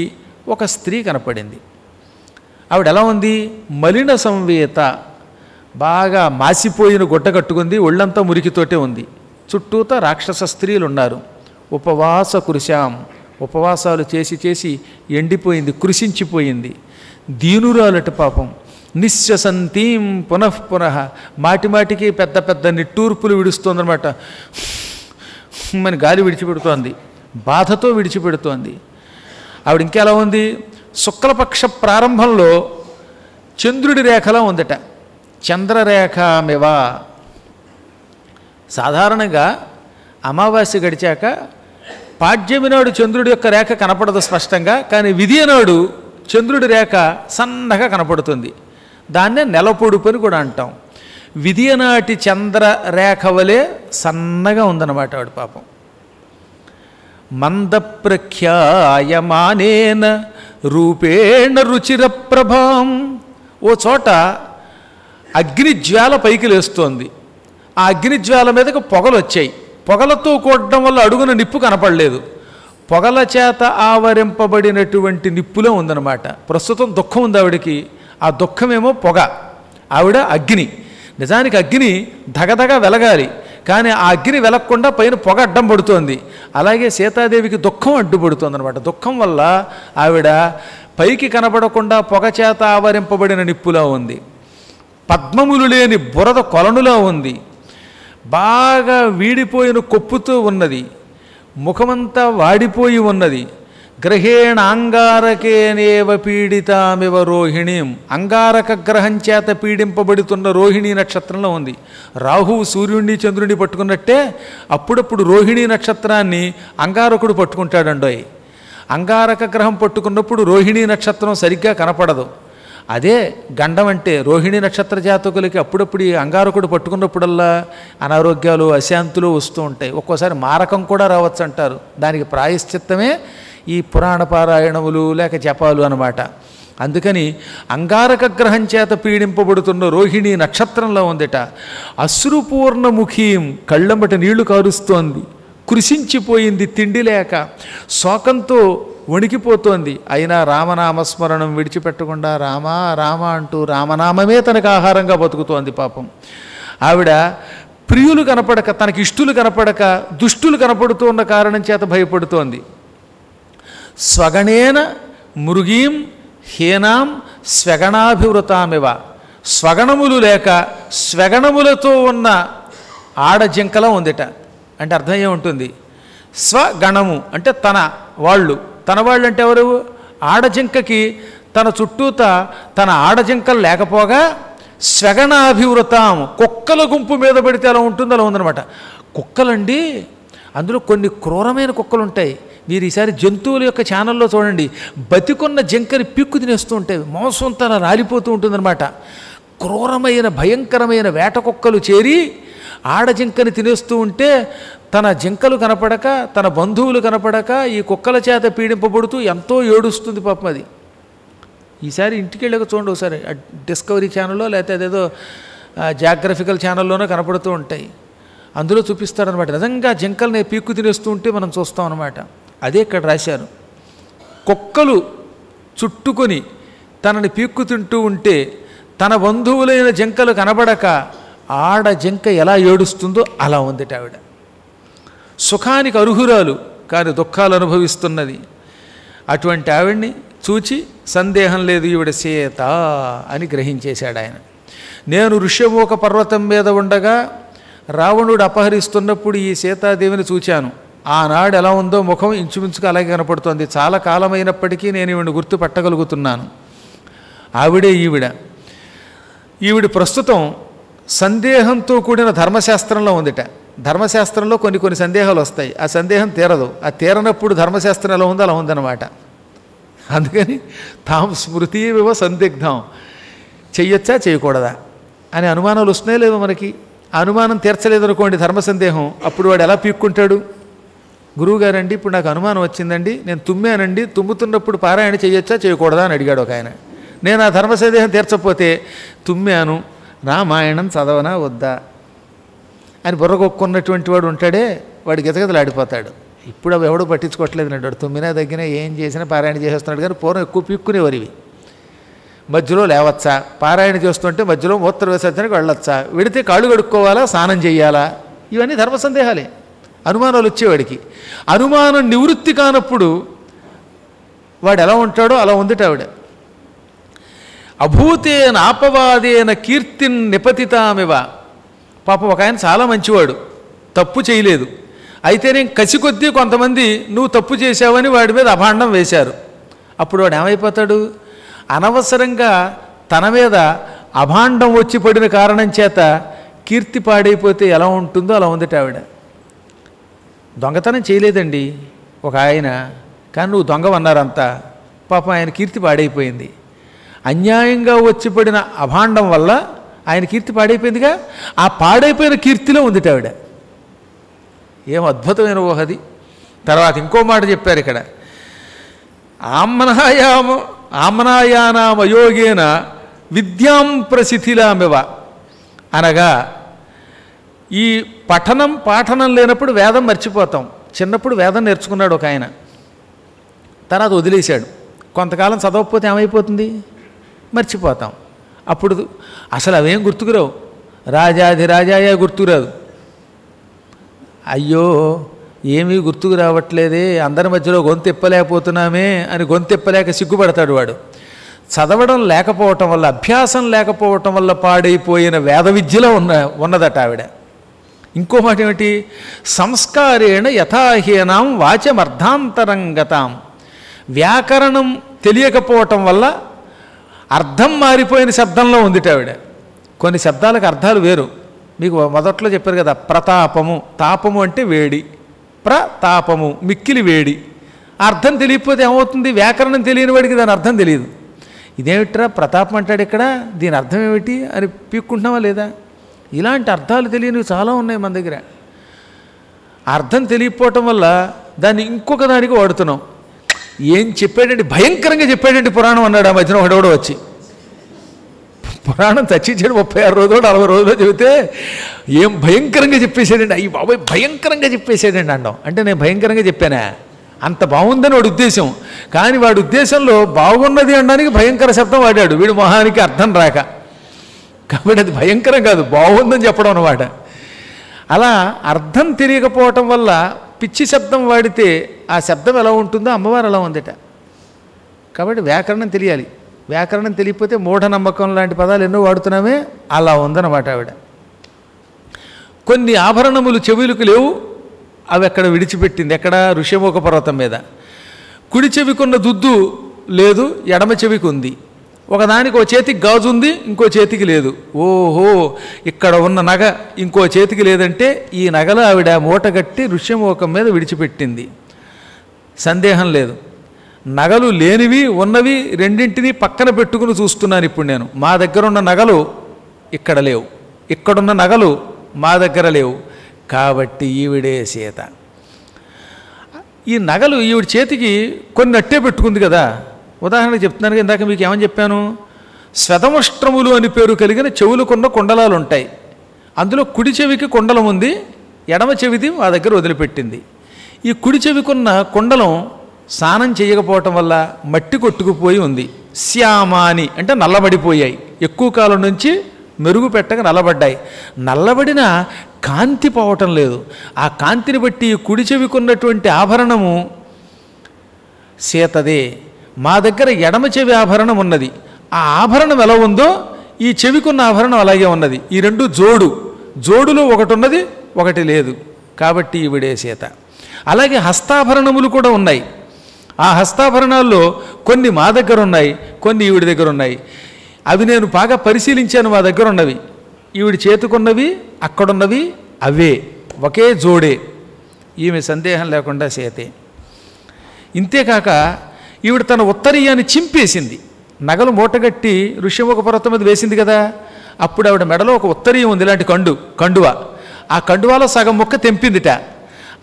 ఒక స్త్రీ కనపడింది. ఆవిడ ఎలా ఉంది? మలిన సంవేత, బాగా మాసిపోయిన గుడ్డ కట్టుకుంది, ఒళ్ళంతా మురికితోటే ఉంది. చుట్టూతా రాక్షస స్త్రీలు ఉన్నారు. ఉపవాస కృశాం, ఉపవాసాలు చేసి చేసి ఎండిపోయింది, కృషించిపోయింది. దీనురాలట పాపం. నిశ్వసంతీం పునఃపునః, మాటిమాటికి పెద్ద పెద్ద నిట్టూర్పులు విడుస్తోందనమాట. మన గాలి విడిచిపెడుతోంది, బాధతో విడిచిపెడుతోంది. ఆవిడ ఇంకెలా ఉంది? శుక్లపక్ష ప్రారంభంలో చంద్రుడి రేఖలా ఉందట. చంద్రరేఖామివ. సాధారణంగా అమావాస్య గడిచాక పాడ్యమి నాడు చంద్రుడి యొక్క రేఖ కనపడదు స్పష్టంగా, కానీ విధియ నాడు చంద్రుడి రేఖ సన్నగా కనపడుతుంది. దాన్నే నెలపొడుపు అని కూడా అంటాం. విధియ నాటి చంద్రరేఖ వలె సన్నగా ఉందన్నమాట ఆవిడ పాపం. మందప్రఖ్యాయమానేన రూపేణ రుచిర ప్రభాం. ఓ చోట అగ్నిజ్వాల పైకి లేస్తోంది. ఆ అగ్నిజ్వాల మీదకి పొగలు వచ్చాయి. పొగలతో కూడడం వల్ల అడుగున నిప్పు కనపడలేదు. పొగల చేత ఆవరింపబడినటువంటి నిప్పులో ఉందన్నమాట. ప్రస్తుతం దుఃఖం ఉంది ఆవిడికి, ఆ దుఃఖమేమో పొగ, ఆవిడ అగ్ని. నిజానికి అగ్ని ధగధగ వెలగాలి, కానీ ఆ అగ్ని వెలగకుండా పైన పొగ అడ్డం పడుతోంది. అలాగే సీతాదేవికి దుఃఖం అడ్డుపడుతోంది అనమాట. దుఃఖం వల్ల ఆవిడ పైకి కనబడకుండా పొగ చేత ఆవరింపబడిన నిప్పులా ఉంది. పద్మములు లేని బురద కొలనులా ఉంది. బాగా వీడిపోయిన కొప్పుతూ ఉన్నది. ముఖమంతా వాడిపోయి ఉన్నది. గ్రహేణ అంగారకేనేవ పీడితామివ రోహిణీం. అంగారక గ్రహం చేత పీడింపబడుతున్న రోహిణీ నక్షత్రంలో ఉంది. రాహువు సూర్యుడిని చంద్రుడిని పట్టుకున్నట్టే అప్పుడప్పుడు రోహిణీ నక్షత్రాన్ని అంగారకుడు పట్టుకుంటాడండోయ్. అంగారక గ్రహం పట్టుకున్నప్పుడు రోహిణీ నక్షత్రం సరిగ్గా కనపడదు. అదే గండం అంటే రోహిణీ నక్షత్ర జాతకులకి అప్పుడప్పుడు ఈ అంగారకుడు పట్టుకున్నప్పుడల్లా అనారోగ్యాలు అశాంతులు వస్తూ ఉంటాయి. ఒక్కోసారి మారకం కూడా రావచ్చు అంటారు. దానికి ప్రాయశ్చిత్తమే ఈ పురాణ పారాయణములు లేక జపాలు అన్నమాట. అందుకని అంగారక గ్రహం చేత పీడింపబడుతున్న రోహిణీ నక్షత్రంలో ఉందట. అశ్రుపూర్ణముఖీం, కళ్ళంబట నీళ్లు కారుస్తోంది. కృషించిపోయింది, తిండి లేక శోకంతో వణికిపోతోంది. అయినా రామనామస్మరణం విడిచిపెట్టకుండా రామా రామ అంటూ రామనామమే తనకు ఆహారంగా బతుకుతోంది. పాపం ఆవిడ ప్రియులు కనపడక, తనకి ఇష్టులు కనపడక దుష్టులు కనపడుతూ ఉన్న కారణం చేత భయపడుతోంది. స్వగణేన మృగీం హీనాం స్వగణాభివృతామివ. స్వగణములు లేక స్వగణములతో ఉన్న ఆడజింకలా ఉందిట. అంటే అర్థం ఏముంటుంది? స్వగణము అంటే తన వాళ్ళు. తన వాళ్ళు అంటే ఎవరు? ఆడజింకకి తన చుట్టూత తన ఆడజింకలు లేకపోగా స్వగణాభివృతాం, కుక్కల గుంపు మీద పెడితే అలా ఉంటుంది, అలా ఉందన్నమాట. కుక్కలండి, అందులో కొన్ని క్రూరమైన కుక్కలు ఉంటాయి. మీరు ఈసారి జంతువుల యొక్క ఛానల్లో చూడండి, బతికున్న జింకని పిక్కు తినేస్తూ ఉంటాయి. మాంసం తన రాలిపోతూ ఉంటుందన్నమాట. క్రూరమైన భయంకరమైన వేట కుక్కలు చేరి ఆడజింకని తినేస్తూ ఉంటే తన జింకలు కనపడక, తన బంధువులు కనపడక ఈ కుక్కల చేత పీడింపబడుతూ ఎంతో ఏడుస్తుంది పాపం అది. ఈసారి ఇంటికి వెళ్ళక చూడండి ఒకసారి, డిస్కవరీ ఛానల్లో లేకపోతే అదేదో జాగ్రఫికల్ ఛానల్లోనో కనపడుతూ ఉంటాయి. అందులో చూపిస్తారనమాట. నిజంగా జింకల్ని పీక్కు తినేస్తూ ఉంటే మనం చూస్తాం అనమాట. అదే ఇక్కడ రాశారు. కుక్కలు చుట్టుకొని తనని పీక్కు తింటూ ఉంటే తన బంధువులైన జింకలు కనబడక ఆడ జింక ఎలా ఏడుస్తుందో అలా ఉందిట ఆవిడ. సుఖానికి అర్హురాలు కానీ దుఃఖాలు అనుభవిస్తున్నది. అటువంటి ఆవిడ్ని చూచి సందేహం లేదు ఈవిడ సీత అని గ్రహించేశాడు ఆయన. నేను ఋష్యమూక పర్వతం మీద ఉండగా రావణుడు అపహరిస్తున్నప్పుడు ఈ సీతాదేవిని చూచాను. ఆనాడు ఎలా ఉందో ముఖం ఇంచుమించుగా అలాగే కనపడుతోంది. చాలా కాలమైనప్పటికీ నేను ఈవిడిని గుర్తుపట్టగలుగుతున్నాను. ఆవిడే ఈవిడ. ఈవిడ ప్రస్తుతం సందేహంతో కూడిన ధర్మశాస్త్రంలో ఉందిట. ధర్మశాస్త్రంలో కొన్ని సందేహాలు వస్తాయి. ఆ సందేహం తీరదు. ఆ తీరనప్పుడు ధర్మశాస్త్రం ఎలా ఉందో అలా ఉందన్నమాట. అందుకని తాం స్మృతి వివ సందిగ్ధం, చెయ్యొచ్చా చేయకూడదా అనే అనుమానాలు వస్తున్నాయి లేవో మనకి. ఆ అనుమానం తీర్చలేదనుకోండి ధర్మ సందేహం, అప్పుడు వాడు ఎలా పీక్కుంటాడు? గురువుగారండి ఇప్పుడు నాకు అనుమానం వచ్చిందండి, నేను తుమ్మానండి, తుమ్ముతున్నప్పుడు పారాయణ చేయొచ్చా చేయకూడదా అని అడిగాడు ఒక ఆయన. నేను ఆ ధర్మ సందేహం తీర్చకపోతే తుమ్మాను, రామాయణం చదవనా వద్దా అని బుర్రగొక్కున్నటువంటి వాడు ఉంటాడే, వాడు గితగితలాడిపోతాడు. ఇప్పుడు అవి ఎవడో పట్టించుకోవట్లేదు నాడు. వాడు తుమ్మినా దగ్గర ఏం చేసినా పారాయణ చేసేస్తున్నాడు. కానీ పూర్వం ఎక్కువ పీక్కునేవారు. ఇవి మధ్యలో లేవచ్చా, పారాయణ చేస్తుంటే మధ్యలో మూత్ర విసర్జనకు వెళ్ళొచ్చా, వెడితే కాళ్ళు కడుక్కోవాలా, స్నానం చేయాలా, ఇవన్నీ ధర్మ సందేహాలే. అనుమానాలు వచ్చేవాడికి. అనుమానం నివృత్తి కానప్పుడు వాడు ఎలా ఉంటాడో అలా ఉందిట ఆవిడ. అభూతేన ఆపవాదేన కీర్తిన్ నిపతితామివ. పాపం ఒక ఆయన చాలా మంచివాడు, తప్పు చేయలేదు. అయితేనే కసి కొద్దీ కొంతమంది నువ్వు తప్పు చేశావని వాడి మీద అభాండం వేశారు. అప్పుడు వాడు ఏమైపోతాడు? అనవసరంగా తన మీద అభాండం వచ్చి పడిన కారణం చేత కీర్తి పాడైపోతే ఎలా ఉంటుందో అలా ఉందిట ఆవిడ. దొంగతనం చేయలేదండి ఒక ఆయన, కానీ నువ్వు దొంగవన్నారంతా. పాపం ఆయన కీర్తి పాడైపోయింది. అన్యాయంగా వచ్చి పడిన అభాండం వల్ల ఆయన కీర్తి పాడైపోయిందిగా. ఆ పాడైపోయిన కీర్తిలో ఉందిట ఆవిడ. ఏం అద్భుతమైన ఊహది. తర్వాత ఇంకో మాట చెప్పారు ఇక్కడ. ఆమ్నాయానామయోగేన విద్యాం ప్రసిద్ధిలామివ. అనగా ఈ పాఠనం లేనప్పుడు వేదం మర్చిపోతాం. చిన్నప్పుడు వేదం నేర్చుకున్నాడు ఒక ఆయన. తర్వాత వదిలేశాడు. కొంతకాలం చదవకపోతే ఏమైపోతుంది, మర్చిపోతాం. అప్పుడు అసలు అవేం గుర్తుకురావు, రాజాధిరాజాయే గుర్తుకురాదు. అయ్యో ఏమీ గుర్తుకు రావట్లేదే, అందరి మధ్యలో గొంతు ఎప్పలేకపోతున్నామే అని గొంతు ఎప్పలేక సిగ్గుపడతాడు వాడు. చదవడం లేకపోవటం వల్ల, అభ్యాసం లేకపోవటం వల్ల పాడైపోయిన వేద విద్యలో ఉన్నదట ఆవిడ. ఇంకో మాట ఏమిటి, సంస్కారేణ యథాహీనాం వాచమర్థాంతరంగతాం. వ్యాకరణం తెలియకపోవటం వల్ల అర్థం మారిపోయిన శబ్దంలో ఉందిట ఆవిడ. కొన్ని శబ్దాలకు అర్థాలు వేరు. మీకు మొదట్లో చెప్పారు కదా, ప్రతాపము, తాపము అంటే వేడి, ప్రతాపము మిక్కిలి వేడి. అర్థం తెలియకపోతే ఏమవుతుంది, వ్యాకరణం తెలియని వాడికి దాని అర్థం తెలియదు. ఇదేమిట్రా ప్రతాపం అంటాడు ఇక్కడ, దీని అర్థం ఏమిటి అని పీక్కుంటున్నావా లేదా? ఇలాంటి అర్థాలు తెలియనివి చాలా ఉన్నాయి మన దగ్గర. అర్థం తెలియకపోవటం వల్ల దాన్ని ఇంకొక దానికి వాడుతున్నాం. ఏం చెప్పాడండి, భయంకరంగా చెప్పాడండి పురాణం అన్నాడు ఆ మధ్యన ఒకడెవడో వచ్చి. పురాణం చచ్చించాడు 36 రోజులు 40 రోజులు చెబితే ఏం భయంకరంగా చెప్పేశాడండి, అయ్యి బాబాయ్ భయంకరంగా చెప్పేశాడండి అండం. అంటే నేను భయంకరంగా చెప్పానా, అంత బాగుందని వాడి ఉద్దేశం. కానీ వాడి ఉద్దేశంలో బాగున్నది అనడానికి భయంకర శబ్దం వాడాడు, వీడి మొహానికి అర్థం రాక. కాబట్టి అది భయంకరం కాదు, బాగుందని చెప్పడం అన్నమాట. అలా అర్థం తెలియకపోవటం వల్ల పిచ్చి శబ్దం వాడితే ఆ శబ్దం ఎలా ఉంటుందో అమ్మవారు అలా ఉందట. కాబట్టి వ్యాకరణం తెలియాలి. వ్యాకరణం తెలియకపోతే మూఢనమ్మకం లాంటి పదాలు ఎన్నో వాడుతున్నామే, అలా ఉందన్నమాట ఆవిడ. కొన్ని ఆభరణములు చెవులకు లేవు, అవి అక్కడ విడిచిపెట్టింది. ఎక్కడ, ఋష్యముఖ పర్వతం మీద. కుడి చెవికున్న దుద్దు లేదు, ఎడమ చెవికి ఉంది. ఒకదానికి ఓ చేతికి గాజు ఉంది, ఇంకో చేతికి లేదు. ఓహో, ఇక్కడ ఉన్న నగ ఇంకో చేతికి లేదంటే ఈ నగలు ఆవిడ మూటగట్టి ఋష్యముఖం మీద విడిచిపెట్టింది. సందేహం లేదు. నగలు లేనివి ఉన్నవి రెండింటినీ పక్కన పెట్టుకుని చూస్తున్నాను ఇప్పుడు నేను. మా దగ్గర ఉన్న నగలు ఇక్కడ లేవు, ఇక్కడున్న నగలు మా దగ్గర లేవు. కాబట్టి ఈవిడే సీత. ఈ నగలు ఈవిడ చేతికి కొన్ని అట్టే పెట్టుకుంది కదా. ఉదాహరణకు చెప్తున్నాను, ఇందాక మీకు ఏమని చెప్పాను, స్వతముష్ట్రములు అని పేరు కలిగిన చెవులకున్న కుండలాలు ఉంటాయి. అందులో కుడి చెవికి కుండలం ఉంది, ఎడమ చెవిది మా దగ్గర వదిలిపెట్టింది. ఈ కుడి చెవికున్న కుండలం స్నానం చేయకపోవటం వల్ల మట్టి కొట్టుకుపోయి ఉంది. శ్యామాని అంటే నల్లబడిపోయాయి, ఎక్కువ కాలం నుంచి మెరుగు పెట్టక నల్లబడ్డాయి. నల్లబడిన కాంతి పోవటం లేదు. ఆ కాంతిని బట్టి కుడి చెవికున్నటువంటి ఆభరణము సీతదే. మా దగ్గర ఎడమ చెవి ఆభరణం ఉన్నది. ఆ ఆభరణం ఎలా ఉందో ఈ చెవికున్న ఆభరణం అలాగే ఉన్నది. ఈ రెండు జోడులో ఒకటి ఉన్నది, ఒకటి లేదు. కాబట్టి ఈవిడే సీత. అలాగే హస్తాభరణములు కూడా ఉన్నాయి. ఆ హస్తాభరణాల్లో కొన్ని మా దగ్గర ఉన్నాయి, కొన్ని ఈవిడి దగ్గర ఉన్నాయి. అవి నేను బాగా పరిశీలించాను. మా దగ్గర ఉన్నవి, ఈవిడి చేతుకున్నవి, అక్కడున్నవి అవే, ఒకే జోడే. ఈమె సందేహం లేకుండా సీతే. ఇంతేకాక ఈవిడ తన ఉత్తరీయాన్ని చింపేసింది. నగలు మూటగట్టి ఋష్యముఖ పర్వతం మీద వేసింది కదా. అప్పుడు ఆవిడ మెడలో ఒక ఉత్తరీయం ఉంది, ఇలాంటి కండువ. ఆ కండువాలో సగం ముక్క తెంపిందిట.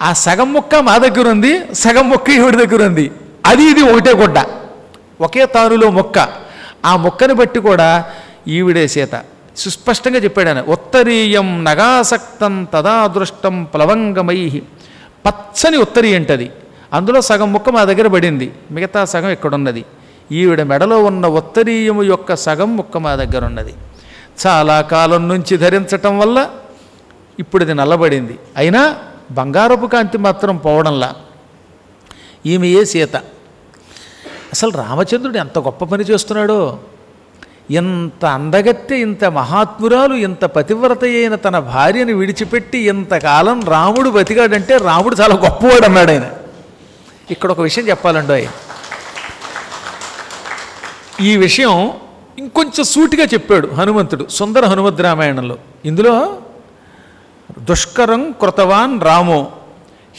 ఆ సగం ముక్క మా దగ్గర ఉంది, సగం ముక్క ఈవిడి దగ్గర ఉంది. అది ఇది ఒకటే గుడ్డ, ఒకే తారులో మొక్క. ఆ మొక్కని బట్టి కూడా ఈవిడే సీత. సుస్పష్టంగా చెప్పాడు ఆయన. ఉత్తరీయం నగాసక్తం తదాదృష్టం ప్లవంగమై. పచ్చని ఉత్తరీ అంటది. అందులో సగం ముక్క మా దగ్గర పడింది, మిగతా సగం ఎక్కడున్నది. ఈవిడ మెడలో ఉన్న ఉత్తరీయము యొక్క సగం ముక్క మా దగ్గర ఉన్నది. చాలా కాలం నుంచి ధరించటం వల్ల ఇప్పుడు ఇది నల్లబడింది. అయినా బంగారపు కాంతి మాత్రం పోవడంలా. ఈమెయే సీత. అసలు రామచంద్రుడు ఎంత గొప్ప పని చేస్తున్నాడో. ఎంత అందగత్తె, ఇంత మహాత్మురాలు, ఇంత పతివ్రత అయిన తన భార్యని విడిచిపెట్టి ఇంతకాలం రాముడు బతికాడంటే రాముడు చాలా గొప్పవాడు అన్నాడు ఆయన. ఇక్కడ ఒక విషయం చెప్పాలండి. ఈ విషయం ఇంకొంచెం సూటిగా చెప్పాడు హనుమంతుడు సుందర హనుమద్ రామాయణంలో. ఇందులో దుష్కరం కృతవాన్ రామో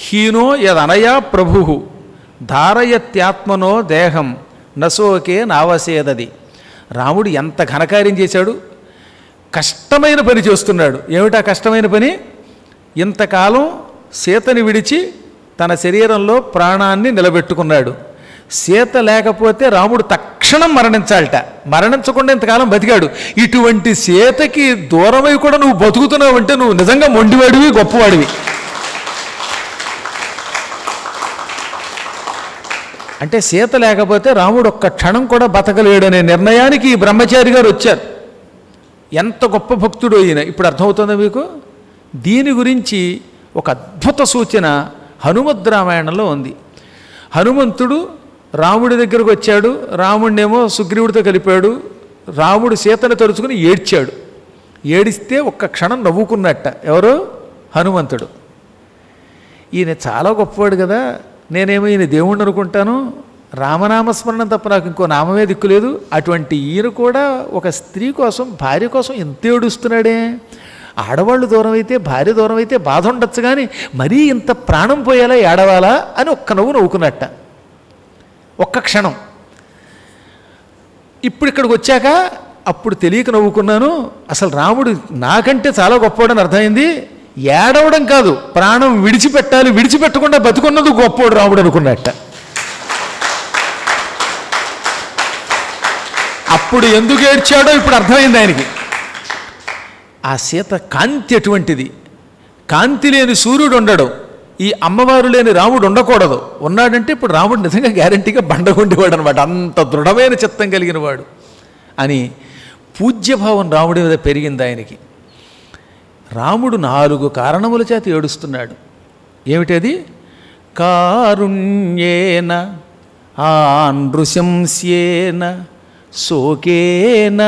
హీనో యదనయా ప్రభు ధారయత్యాత్మనో దేహం నసోకే నావసేదది. రాముడు ఎంత ఘనకార్యం చేశాడు, కష్టమైన పని చేస్తున్నాడు. ఏమిటా కష్టమైన పని? ఇంతకాలం సీతని విడిచి తన శరీరంలో ప్రాణాన్ని నిలబెట్టుకున్నాడు. సీత లేకపోతే రాముడు తక్షణం మరణించాలట. మరణించకుండా ఇంతకాలం బతికాడు. ఇటువంటి సీతకి దూరమై కూడా నువ్వు బతుకుతున్నావు అంటే నువ్వు నిజంగా మొండివాడివి, గొప్పవాడివి. అంటే సీత లేకపోతే రాముడు ఒక్క క్షణం కూడా బతకలేడనే నిర్ణయానికి ఈ బ్రహ్మచారి గారు వచ్చారు. ఎంత గొప్ప భక్తుడు ఈయన ఇప్పుడు అర్థమవుతుందా మీకు? దీని గురించి ఒక అద్భుత సూచన హనుమద్ రామాయణంలో ఉంది. హనుమంతుడు రాముడి దగ్గరకు వచ్చాడు, రాముడినేమో సుగ్రీవుడితో కలిపాడు. రాముడు సీతను తలుచుకుని ఏడ్చాడు. ఏడిస్తే ఒక్క క్షణం నవ్వుకున్నట్ట. ఎవరు? హనుమంతుడు. ఈయన చాలా గొప్పవాడు కదా, నేనేమో ఈయన దేవుణ్ణి అనుకుంటాను, రామనామస్మరణం తప్ప నాకు ఇంకో నామమే దిక్కులేదు. అటువంటి ఈయన కూడా ఒక స్త్రీ కోసం, భార్య కోసం ఎంత ఏడుస్తున్నాడే. ఆడవాళ్ళు దూరం అయితే, భార్య దూరం అయితే బాధ ఉండొచ్చు, కానీ మరీ ఇంత ప్రాణం పోయేలా ఏడవాలా అని ఒక్క నవ్వు నవ్వుకున్నట్ట. ఒక్క క్షణం. ఇప్పుడు ఇక్కడికి వచ్చాక అప్పుడు తెలియక నవ్వుకున్నాను, అసలు రాముడు నాకంటే చాలా గొప్పవాడని అర్థమైంది. ఏడవడం కాదు, ప్రాణం విడిచిపెట్టాలి, విడిచిపెట్టకుండా బతుకున్నది గొప్పవాడు రాముడు అనుకున్నట్ట. అప్పుడు ఎందుకు ఏడ్చాడో ఇప్పుడు అర్థమైంది ఆయనకి. ఆ సీత కాంతి అటువంటిది. కాంతి లేని సూర్యుడు ఉండడు, ఈ అమ్మవారు లేని రాముడు ఉండకూడదు. ఉన్నాడంటే ఇప్పుడు రాముడు నిజంగా గ్యారంటీగా బండగొండేవాడు అనమాట. అంత దృఢమైన చిత్తం కలిగిన వాడు అని పూజ్యభావం రాముడి మీద పెరిగింది ఆయనకి. రాముడు 4 కారణముల చేత ఏడుస్తున్నాడు. ఏమిటది? కారుణ్యేన ఆనృశంస్యేన శోకేన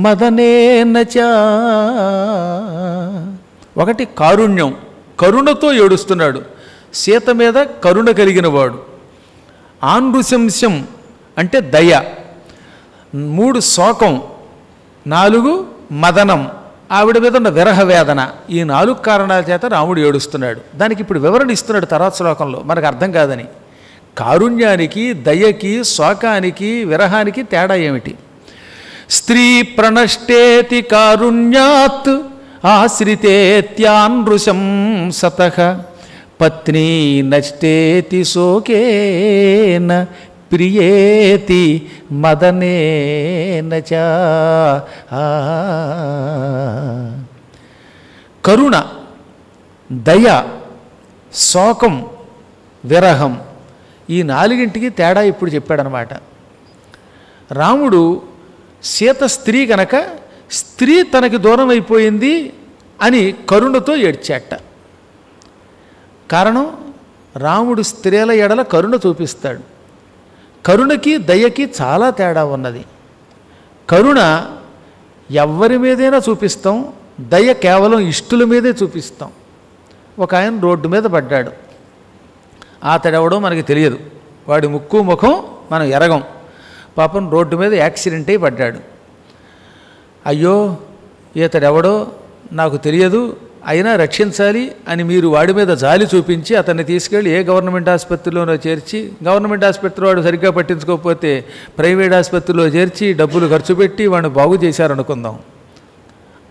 మదనేన చ. ఒకటి కారుణ్యం, కరుణతో ఏడుస్తున్నాడు. సీత మీద కరుణ కలిగిన వాడు. ఆనృశంస్యం అంటే దయ. 3 శోకం, 4 మదనం, ఆవిడ మీద ఉన్న విరహ వేదన. ఈ 4 కారణాల చేత రాముడు ఏడుస్తున్నాడు. దానికి ఇప్పుడు వివరణ ఇస్తున్నాడు తర్వాత శ్లోకంలో, మనకు అర్థం కాదని. కారుణ్యానికి, దయకి, శోకానికి, విరహానికి తేడా ఏమిటి? స్త్రీ ప్రణష్టేతి కారుణ్యాత్ ఆశ్రితేత్యానృశం సతః పత్నీ నష్టేతి శోకేన ప్రియేతి మదనేన చ. కరుణ, దయ, శోకం, విరహం, ఈ 4ంటికి తేడా ఇప్పుడు చెప్పాడనమాట. రాముడు సీత స్త్రీ కనుక స్త్రీ తనకి దూరం అయిపోయింది అని కరుణతో ఏడ్చాట. కారణం, రాముడు స్త్రీల ఎడల కరుణ చూపిస్తాడు. కరుణకి దయకి చాలా తేడా ఉన్నది. కరుణ ఎవరి మీదైనా చూపిస్తాం, దయ కేవలం ఇష్టుల మీదే చూపిస్తాం. ఒక ఆయన రోడ్డు మీద పడ్డాడు, అతడెవడో మనకి తెలియదు, వాడి ముక్కు ముఖం మనం ఎరగం. పాపం రోడ్డు మీద యాక్సిడెంట్ అయి పడ్డాడు. అయ్యో ఇతడెవడో నాకు తెలియదు, అయినా రక్షించాలి అని మీరు వాడి మీద జాలి చూపించి అతన్ని తీసుకెళ్ళి ఏ గవర్నమెంట్ ఆసుపత్రిలోనో చేర్చి, గవర్నమెంట్ ఆసుపత్రి వాడు సరిగ్గా పట్టించుకోకపోతే ప్రైవేట్ ఆసుపత్రిలో చేర్చి డబ్బులు ఖర్చు పెట్టి వాడిని బాగు చేశారనుకుందాం.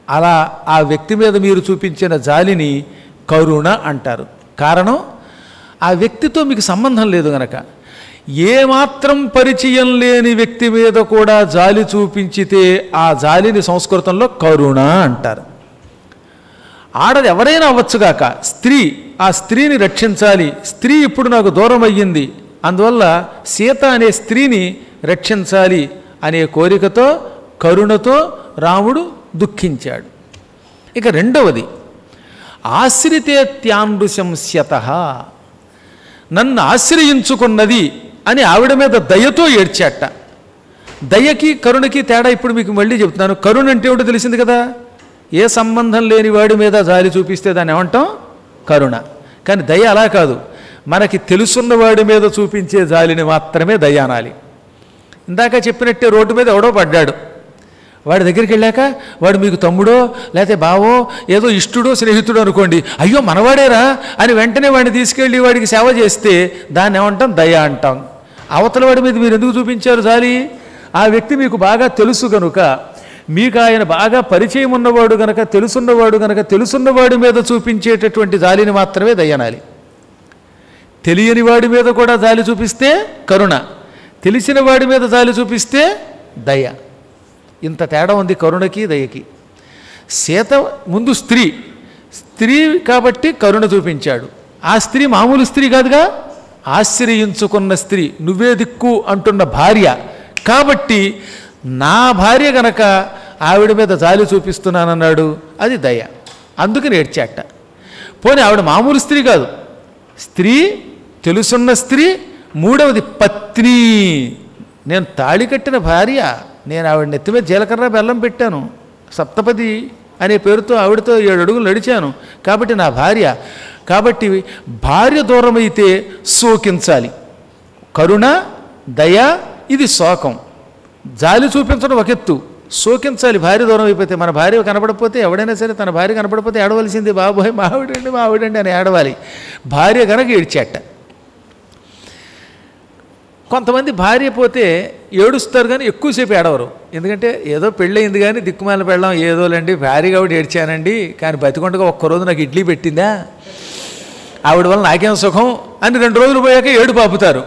అలా ఆ వ్యక్తి మీద మీరు చూపించిన జాలిని కరుణ అంటారు. కారణం, ఆ వ్యక్తితో మీకు సంబంధం లేదు గనక. ఏమాత్రం పరిచయం లేని వ్యక్తి మీద కూడా జాలి చూపించితే ఆ జాలిని సంస్కృతంలో కరుణ అంటారు. ఆడది ఎవరైనా అవ్వచ్చుగాక, స్త్రీ, ఆ స్త్రీని రక్షించాలి, స్త్రీ ఇప్పుడు నాకు దూరం అయ్యింది, అందువల్ల సీత అనే స్త్రీని రక్షించాలి అనే కోరికతో, కరుణతో రాముడు దుఃఖించాడు. ఇక రెండవది, ఆశ్రితేత్యానృశంస్యతః, నన్ను ఆశ్రయించుకున్నది అని ఆవిడ మీద దయతో ఏడ్చాట. దయకి కరుణకి తేడా ఇప్పుడు మీకు మళ్ళీ చెప్తున్నాను. కరుణ అంటే ఏమిటో తెలిసింది కదా, ఏ సంబంధం లేని వాడి మీద జాలి చూపిస్తే దాన్ని ఏమంటాం? కరుణ. కానీ దయ అలా కాదు, మనకి తెలుసున్న వాడి మీద చూపించే జాలిని మాత్రమే దయ అనాలి. ఇందాక చెప్పినట్టే రోడ్డు మీద ఎవడో పడ్డాడు, వాడి దగ్గరికి వెళ్ళాక వాడు మీకు తమ్ముడో లేకపోతే బావో ఏదో ఇష్టుడో స్నేహితుడో అనుకోండి, అయ్యో మనవాడేరా అని వెంటనే వాడిని తీసుకెళ్ళి వాడికి సేవ చేస్తే దాన్ని ఏమంటాం? దయ అంటాం. అవతల వాడి మీద మీరు ఎందుకు చూపించారు జాలి? ఆ వ్యక్తి మీకు బాగా తెలుసు కనుక, మీకు ఆయన బాగా పరిచయం ఉన్నవాడు కనుక, తెలుసున్నవాడు కనుక, తెలుసున్నవాడి మీద చూపించేటటువంటి జాలిని మాత్రమే దయ అనాలి. తెలియని వాడి మీద కూడా జాలి చూపిస్తే కరుణ, తెలిసిన వాడి మీద జాలి చూపిస్తే దయ. ఇంత తేడా ఉంది కరుణకి దయకి. సీత ముందు స్త్రీ కాబట్టి కరుణ చూపించాడు. ఆ స్త్రీ మామూలు స్త్రీ కాదుగా, ఆశ్రయించుకున్న స్త్రీ, నువ్వే దిక్కు అంటున్న భార్య కాబట్టి నా భార్య గనక ఆవిడ మీద జాలి చూపిస్తున్నానన్నాడు. అది దయ. అందుకని ఏడ్చాట. పోనీ ఆవిడ మామూలు స్త్రీ కాదు, స్త్రీ, తెలుసున్న స్త్రీ. మూడవది పత్ని. నేను తాళి కట్టిన భార్య, నేను ఆవిడ నెత్తి మీద జీలకర్ర బెల్లం పెట్టాను, సప్తపది అనే పేరుతో ఆవిడతో 7 అడుగులు నడిచాను కాబట్టి నా భార్య. కాబట్టి భార్య దూరమైతే శోకించాలి. కరుణ, దయ, ఇది శోకం. జాలి చూపించడం ఒక ఎత్తు, శోకించాలి భార్య దూరం అయిపోతే. మన భార్య కనపడకపోతే ఎవడైనా సరే తన భార్య కనపడకపోతే ఏడవలసింది, బాబోయ్ మావిడండి అని ఏడవాలి. భార్య కనుక ఏడ్చాట. కొంతమంది భార్య పోతే ఏడుస్తారు కానీ ఎక్కువసేపు ఏడవరు. ఎందుకంటే ఏదో పెళ్ళయింది కానీ దిక్కుమాల పెళ్ళాం ఏదోలండి, భార్య కాబట్టి ఏడ్చానండి, కానీ బతికొండగా ఒక్కరోజు నాకు ఇడ్లీ పెట్టిందా, ఆవిడ వల్ల నాకేం సుఖం అని 2 రోజులు పోయాక ఏడు పాపుతారు.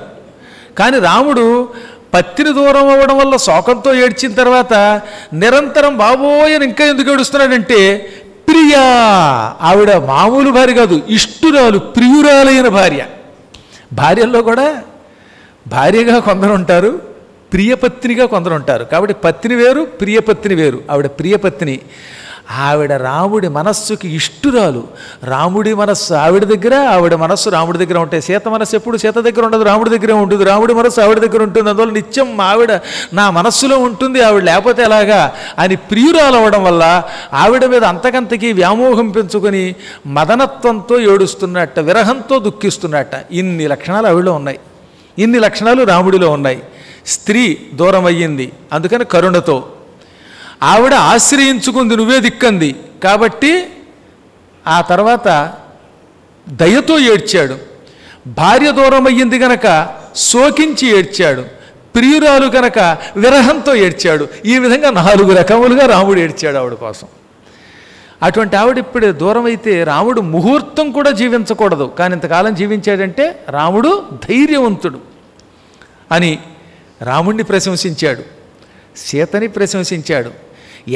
కానీ రాముడు పత్తిని దూరం అవ్వడం వల్ల శోకంతో ఏడ్చిన తర్వాత నిరంతరం బాబోయని ఇంకా ఎందుకు ఏడుస్తున్నాడంటే, ప్రియా, ఆవిడ మామూలు భార్య కాదు, ఇష్టురాలు, ప్రియురాలైన భార్య. భార్యల్లో కూడా భార్యగా కొందరు ఉంటారు, ప్రియపత్నిగా కొందరు ఉంటారు. కాబట్టి పత్ని వేరు, ప్రియపత్ని వేరు. ఆవిడ ప్రియపత్ని. ఆవిడ రాముడి మనస్సుకి ఇష్టురాలు. రాముడి మనస్సు ఆవిడ దగ్గర, ఆవిడ మనస్సు రాముడి దగ్గర ఉంటాయి. సీత మనస్సు ఎప్పుడు సీత దగ్గర ఉండదు, రాముడి దగ్గరే ఉంటుంది. రాముడి మనస్సు ఆవిడ దగ్గర ఉంటుంది. అందువల్ల నిత్యం ఆవిడ నా మనస్సులో ఉంటుంది, ఆవిడ లేకపోతే ఎలాగా అని ప్రియురాలు అవ్వడం వల్ల ఆవిడ మీద అంతకంతకీ వ్యామోహం పెంచుకొని మదనత్వంతో ఏడుస్తున్నట్ట, విరహంతో దుఃఖిస్తున్నట్ట. ఇన్ని లక్షణాలు ఆవిడలో ఉన్నాయి, ఇన్ని లక్షణాలు రాముడిలో ఉన్నాయి. స్త్రీ దూరం అయ్యింది, అందుకని కరుణతో. ఆవిడ ఆశ్రయించుకుంది, నువ్వే దిక్కంది కాబట్టి ఆ తర్వాత దయతో ఏడ్చాడు. భార్య దూరం అయ్యింది గనక శోకించి ఏడ్చాడు. ప్రియురాలు కనుక విరహంతో ఏడ్చాడు. ఈ విధంగా 4 రకములుగా రాముడు ఏడ్చాడు ఆవిడ కోసం. అటువంటి ఆవిడ ఇప్పుడు దూరం అయితే రాముడు ముహూర్తం కూడా జీవించకూడదు, కానీ ఇంతకాలం జీవించాడంటే రాముడు ధైర్యవంతుడు అని రాముడిని ప్రశంసించాడు, సీతని ప్రశంసించాడు.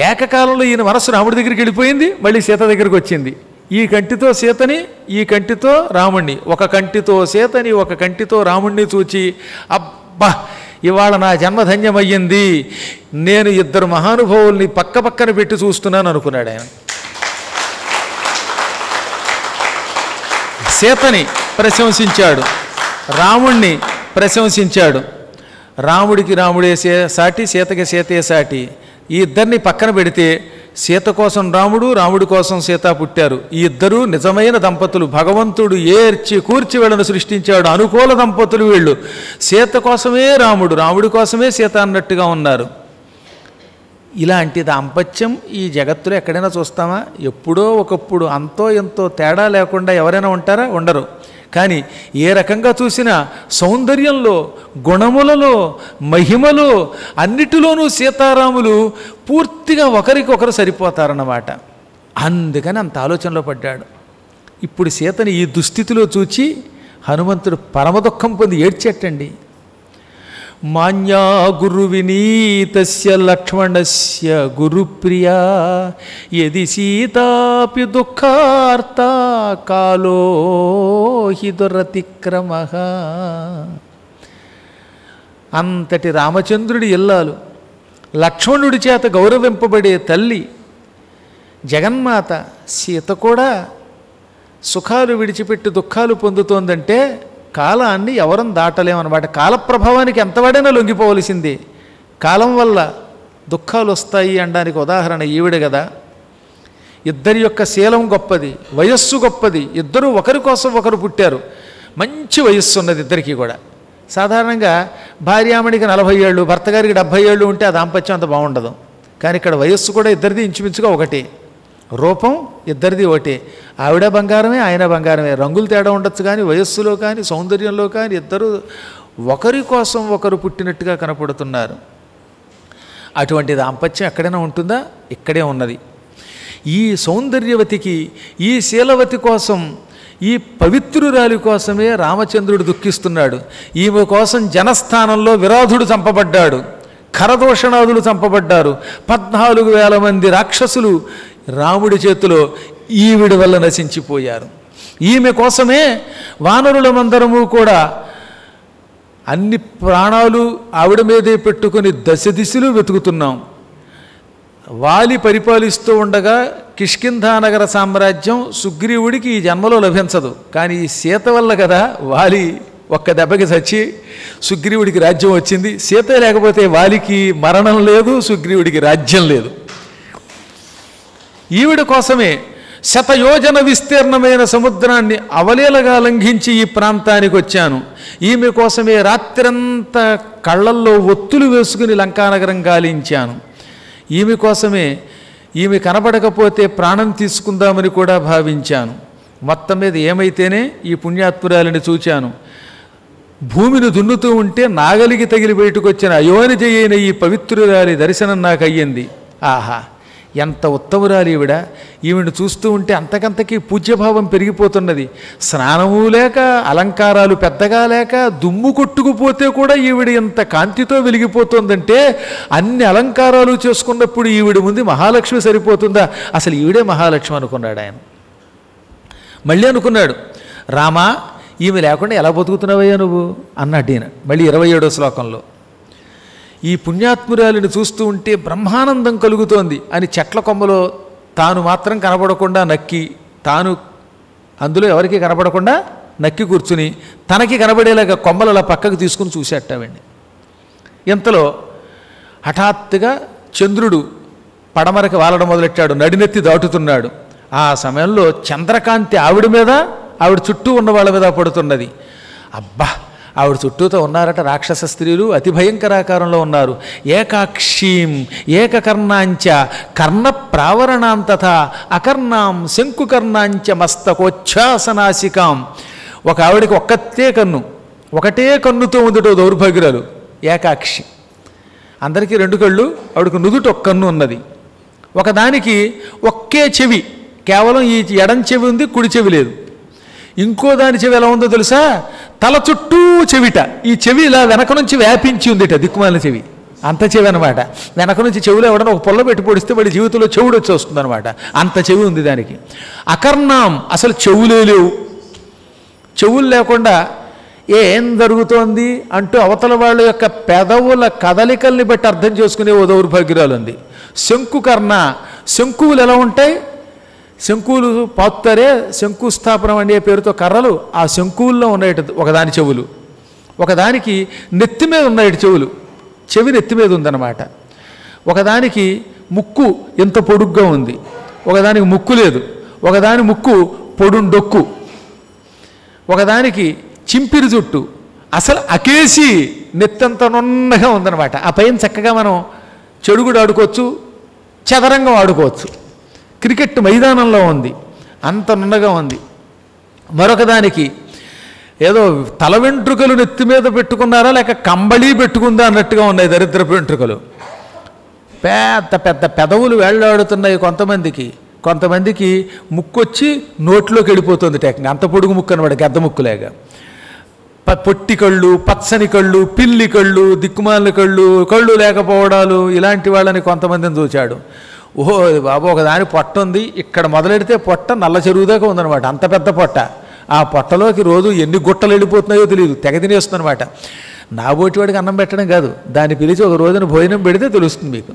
ఏకకాలంలో ఈయన మనస్సు రాముడి దగ్గరికి వెళ్ళిపోయింది, మళ్ళీ సీత దగ్గరికి వచ్చింది. ఈ కంటితో సీతని, ఈ కంటితో రాముణ్ణి, ఒక కంటితో సీతని, ఒక కంటితో రాముణ్ణి చూచి, అబ్బా ఇవాళ నా జన్మధన్యమయ్యింది, నేను 2 మహానుభావుల్ని పక్క పక్కన పెట్టి చూస్తున్నాను అనుకున్నాడు ఆయన. సీతని ప్రశంసించాడు, రాముణ్ణి ప్రశంసించాడు. రాముడికి రాముడే సాటి, సీతకి సీతే సాటి. ఈ ఇద్దరిని పక్కన పెడితే సీత కోసం రాముడు, రాముడి కోసం సీత పుట్టారు. ఈ ఇద్దరూ నిజమైన దంపతులు. భగవంతుడు ఏర్చి కూర్చి వీళ్ళను సృష్టించాడు. అనుకూల దంపతులు వీళ్ళు. సీత కోసమే రాముడు, రాముడి కోసమే సీత అన్నట్టుగా ఉన్నారు. ఇలాంటి దాంపత్యం ఈ జగత్తులో ఎక్కడైనా చూస్తామా? ఎప్పుడో ఒకప్పుడు అంతో ఎంతో తేడా లేకుండా ఎవరైనా ఉంటారా? ఉండరు. కానీ ఏ రకంగా చూసినా సౌందర్యంలో, గుణములలో, మహిమలో అన్నిటిలోనూ సీతారాములు పూర్తిగా ఒకరికొకరు సరిపోతారన్నమాట. అందుకని అంత ఆలోచనలో పడ్డాడు. ఇప్పుడు సీతని ఈ దుస్థితిలో చూచి హనుమంతుడు పరమ దుఃఖం పొంది ఏడ్చేటండి. మాన్యా గురు వినీతస్య లక్ష్మణస్య గురుప్రియా యది సీతాపి దుఃఖార్త కాలో హి దురతిక్రమః. అంతటి రామచంద్రుడి ఇల్లాలు, లక్ష్మణుడి చేత గౌరవింపబడే తల్లి జగన్మాత సీత కూడా సుఖాలు విడిచిపెట్టి దుఃఖాలు పొందుతోందంటే కాలాన్ని ఎవరం దాటలేమన్నమాట. కాలప్రభావానికి ఎంతవాడైనా లొంగిపోవలసిందే. కాలం వల్ల దుఃఖాలు వస్తాయి అనడానికి ఉదాహరణ ఈవిడ కదా. ఇద్దరి యొక్క శీలం గొప్పది, వయస్సు గొప్పది. ఇద్దరూ ఒకరి కోసం ఒకరు పుట్టారు. మంచి వయస్సు ఉన్నది ఇద్దరికీ కూడా. సాధారణంగా భార్యామణికి 40 ఏళ్ళు, భర్త గారికి 70 ఏళ్ళు ఉంటే ఆ దాంపత్యం అంత బాగుండదు. కానీ ఇక్కడ వయస్సు కూడా ఇద్దరిది ఇంచుమించుగా ఒకటి, రూపం ఇద్దరిది ఒకటి. ఆవిడ బంగారమే, ఆయన బంగారమే. రంగులు తేడా ఉండొచ్చు కానీ వయస్సులో కానీ సౌందర్యంలో కానీ ఇద్దరు ఒకరి కోసం ఒకరు పుట్టినట్టుగా కనపడుతున్నారు. అటువంటి దాంపత్యం ఎక్కడైనా ఉంటుందా? ఇక్కడే ఉన్నది. ఈ సౌందర్యవతికి, ఈ శీలవతి కోసం, ఈ పవిత్రురాలి కోసమే రామచంద్రుడు దుఃఖిస్తున్నాడు. ఈమె కోసం జనస్థానంలో విరాధుడు చంపబడ్డాడు, ఖరదూషణాదులు చంపబడ్డారు. 14,000 మంది రాక్షసులు రాముడి చేతిలో ఈవిడి వల్ల నశించిపోయారు. ఈమె కోసమే వానరులమందరము కూడా అన్ని ప్రాణాలు ఆవిడ మీదే పెట్టుకుని దశ దిశలు వెతుకుతున్నాం. వాలి పరిపాలిస్తూ ఉండగా కిష్కింధానగర సామ్రాజ్యం సుగ్రీవుడికి ఈ జన్మలో లభించదు. కానీ ఈ సీత వల్ల కదా వాలి ఒక్క దెబ్బకి చచ్చి సుగ్రీవుడికి రాజ్యం వచ్చింది. సీత లేకపోతే వాలికి మరణం లేదు, సుగ్రీవుడికి రాజ్యం లేదు. ఈవిడ కోసమే శతయోజన విస్తీర్ణమైన సముద్రాన్ని అవలీలగా లంఘించి ఈ ప్రాంతానికి వచ్చాను. ఈమె కోసమే రాత్రంతా కళ్ళల్లో ఒత్తులు వేసుకుని లంకానగరం గాలించాను. ఈమె కోసమే ఈమె కనబడకపోతే ప్రాణం తీసుకుందామని కూడా భావించాను. మొత్తం మీద ఏమైతేనే ఈ పుణ్యాత్మురాలిని చూచాను. భూమిని దున్నుతూ ఉంటే నాగలికి తగిలి బయటకు వచ్చిన అయోనిజయైన ఈ పవిత్రురాలి దర్శనం నాకు అయ్యింది. ఆహా, ఎంత ఉత్తమురాలి ఈవిడ! ఈవిడ చూస్తూ ఉంటే అంతకంతకీ పూజ్యభావం పెరిగిపోతున్నది. స్నానము లేక, అలంకారాలు పెద్దగా లేక, దుమ్ము కొట్టుకుపోతే కూడా ఈవిడ ఎంత కాంతితో వెలిగిపోతుందంటే అన్ని అలంకారాలు చేసుకున్నప్పుడు ఈవిడ ముందు మహాలక్ష్మి సరిపోతుందా? అసలు ఈవిడే మహాలక్ష్మి అనుకున్నాడు ఆయన. మళ్ళీ అనుకున్నాడు, రామా ఈమె లేకుండా ఎలా బతుకుతున్నావయ్యా నువ్వు అన్నాడు ఈయన మళ్ళీ 27వ శ్లోకంలో. ఈ పుణ్యాత్మురాలిని చూస్తూ ఉంటే బ్రహ్మానందం కలుగుతోంది అని చెట్ల కొమ్మలో తాను మాత్రం కనబడకుండా నక్కి, తాను అందులో ఎవరికి కనబడకుండా నక్కి కూర్చుని తనకి కనబడేలాగా కొమ్మలు అలా పక్కకు తీసుకుని చూసేటవండి. ఇంతలో హఠాత్తుగా చంద్రుడు పడమరకి వాలడం మొదలెట్టాడు, నడినెత్తి దాటుతున్నాడు. ఆ సమయంలో చంద్రకాంతి ఆవిడ మీద, ఆవిడ చుట్టూ ఉన్న వాళ్ళ మీద పడుతున్నది. అబ్బా, ఆవిడ చుట్టూతో ఉన్నారట రాక్షస స్త్రీలు, అతి భయంకరాకారంలో ఉన్నారు. ఏకాక్షీం ఏకకర్ణాంచ కర్ణ ప్రావరణాం తథా అకర్ణాం శంకుకర్ణాంచ మస్తకోచ్ఛ్వాసనాసికాం. ఒక ఆవిడకి ఒకటే కన్నుతో ఉందిటో దౌర్భాగ్యురాలు ఏకాక్షి. అందరికీ 2 కళ్ళు, ఆవిడకు నుదుట ఒక కన్ను ఉన్నది. ఒకదానికి ఒకే చెవి, కేవలం ఈ ఎడం చెవి ఉంది, కుడి చెవి లేదు. ఇంకో దాని చెవి ఎలా ఉందో తెలుసా? తల చుట్టూ చెవిట, ఈ చెవి ఇలా వెనక నుంచి వ్యాపించి ఉందిట, దిక్కుమాలిన చెవి, అంత చెవి అనమాట. వెనక నుంచి చెవులు ఎవడన్నా ఒక పొల్ల పెట్టి పొడిస్తే వాడి జీవితంలో చెవుడు వచ్చి వస్తుంది అనమాట, అంత చెవి ఉంది దానికి. అకర్ణాం, అసలు చెవులే లేవు. చెవులు లేకుండా ఏం జరుగుతోంది అంటూ అవతల వాళ్ళ యొక్క పెదవుల కదలికల్ని బట్టి అర్థం చేసుకునే ఓ దౌర్భాగ్యురాలు ఉంది. శంకుకర్ణ, శంకువులు ఎలా ఉంటాయి? శంకువులు పాతుతారే, శంకుస్థాపనం అనే పేరుతో కర్రలు, ఆ శంకువుల్లో ఉన్నాయి ఒకదాని చెవులు, ఒకదానికి నెత్తి మీద ఉన్నాయి చెవులు, చెవి నెత్తి మీద ఉందన్నమాట. ఒకదానికి ముక్కు ఎంత పొడుగ్గా ఉంది, ఒకదానికి ముక్కు లేదు, ఒకదాని ముక్కు పొడుండొక్కు, ఒకదానికి చింపిరి జుట్టు, అసలు అకేసి నెత్తంత నున్నగా ఉందన్నమాట. ఆ పైన చక్కగా మనం చెడుగుడు ఆడుకోవచ్చు, చదరంగం ఆడుకోవచ్చు, క్రికెట్ మైదానంలో ఉంది, అంత నున్నగా ఉంది. మరొకదానికి ఏదో తల వెంట్రుకలు నెత్తి మీద పెట్టుకున్నారా లేక కంబళీ పెట్టుకుందా అన్నట్టుగా ఉన్నాయి దరిద్రపు వెంట్రుకలు. పెద్ద పెద్ద పెదవులు వేళ్లాడుతున్నాయి కొంతమందికి ముక్కొచ్చి నోట్లోకి వెళ్ళిపోతుంది టెక్నిక్, అంత పొడుగు ముక్కు అనమాట, గద్ద ముక్కులేగా. పొట్టి కళ్ళు, పచ్చని కళ్ళు, పిల్లి కళ్ళు, దిక్కుమాలిన కళ్ళు లేకపోవడాలు, ఇలాంటి వాళ్ళని కొంతమందిని చూచాడు. ఓహో బాబు, ఒకదాని పొట్ట ఉంది, ఇక్కడ మొదలెడితే పొట్ట నల్ల చెరువు దాకా ఉందన్నమాట, అంత పెద్ద పొట్ట. ఆ పొట్టలోకి రోజు ఎన్ని గుట్టలు వెళ్ళిపోతున్నాయో తెలియదు, తెగ తినేస్తుందన్నమాట. నా బోటి వాడికి అన్నం పెట్టడం కాదు, దాన్ని పిలిచి ఒక రోజున భోజనం పెడితే తెలుస్తుంది మీకు.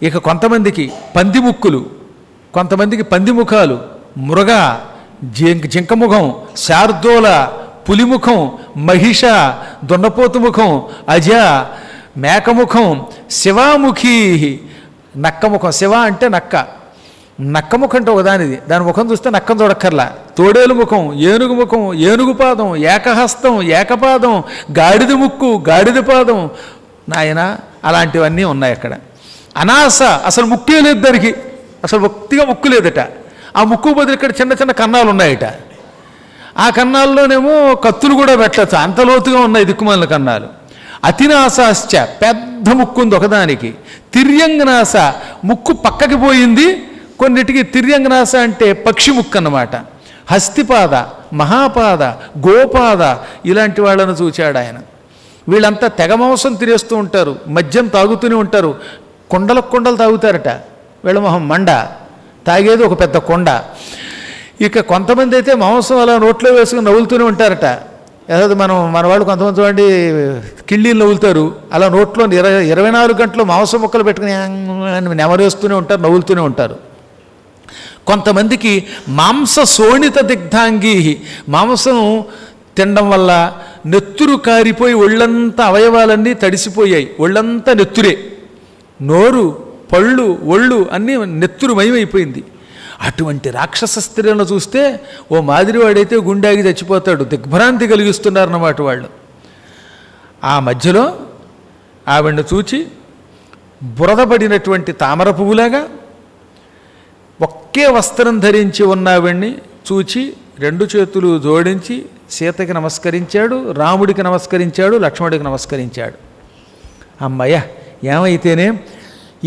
ఇక కొంతమందికి పంది ముక్కులు, కొంతమందికి పంది ముఖాలు, మృగ, జింకముఖం, శార్దూల, పులిముఖం, మహిష, దున్నపోతు ముఖం, అజ, మేకముఖం, శివాముఖీ, నక్కముఖం. శివ అంటే నక్కముఖం అంటే ఒకదానిది, దాని ముఖం చూస్తే నక్కం చూడక్కర్లా. తోడేలు ముఖం, ఏనుగు ముఖం, ఏనుగు పాదం, ఏకహస్తం, ఏకపాదం, గాడిద ముక్కు, గాడిద పాదం. నాయన అలాంటివన్నీ ఉన్నాయి అక్కడ. అనాస, అసలు ముక్కే లేదు దానికి, అసలు భక్తిగా ముక్కు లేదట. ఆ ముక్కు బదులు ఇక్కడ చిన్న చిన్న కన్నాలు ఉన్నాయట. ఆ కన్నాల్లోనేమో కత్తులు కూడా పెట్టచ్చు, అంత లోతుగా ఉన్నాయి దిక్కుమాలిన కన్నాలు. అతినాసాశ్చ, పెద్ద ముక్కు ఉంది ఒకదానికి. తిర్యంగనాస, ముక్కు పక్కకి పోయింది కొన్నిటికి. తిర్యంగనాస అంటే పక్షి ముక్కు అన్నమాట. హస్తిపాద, మహాపాద, గోపాద, ఇలాంటి వాళ్ళను చూచాడు ఆయన. వీళ్ళంతా తెగ మాంసం తినేస్తూ ఉంటారు, మద్యం తాగుతూనే ఉంటారు, కుండలు తాగుతారట. వీళ్ళ మొహం మండ, తాగేది ఒక పెద్ద కొండ. ఇక కొంతమంది అయితే మాంసం అలా నోట్లో వేసుకుని నవ్వులుతూనే ఉంటారట. ఏదో మన వాళ్ళు కొంతమంది చూడండి కిళ్ళీలు నవ్వులుతారు, అలా నోట్లో 24 గంటలు మాంసం ముక్కలు పెట్టుకుని నెమరేస్తూనే ఉంటారు, నవ్వులుతూనే ఉంటారు. కొంతమందికి మాంస శోణిత దిగ్ధాంగి, మాంసం తినడం వల్ల నెత్తురు కారిపోయి ఒళ్ళంతా అవయవాలన్నీ తడిసిపోయాయి, ఒళ్ళంతా నెత్తురే, నోరు పళ్ళు ఒళ్ళు అన్నీ నెత్తురు మయమైపోయింది. అటువంటి రాక్షస స్త్రీలను చూస్తే ఓ మాదిరివాడైతే గుండాగి చచ్చిపోతాడు, దిగ్భ్రాంతి కలిగిస్తున్నారన్నమాట వాళ్ళు. ఆ మధ్యలో ఆవిడను చూచి బురదపడినటువంటి తామర పువ్వులాగా ఒకే వస్త్రం ధరించి ఉన్న ఆవిడ్ని చూచి 2 చేతులు జోడించి సీతకి నమస్కరించాడు, రాముడికి నమస్కరించాడు, లక్ష్మణుడికి నమస్కరించాడు. అమ్మయ్య ఏమైతేనే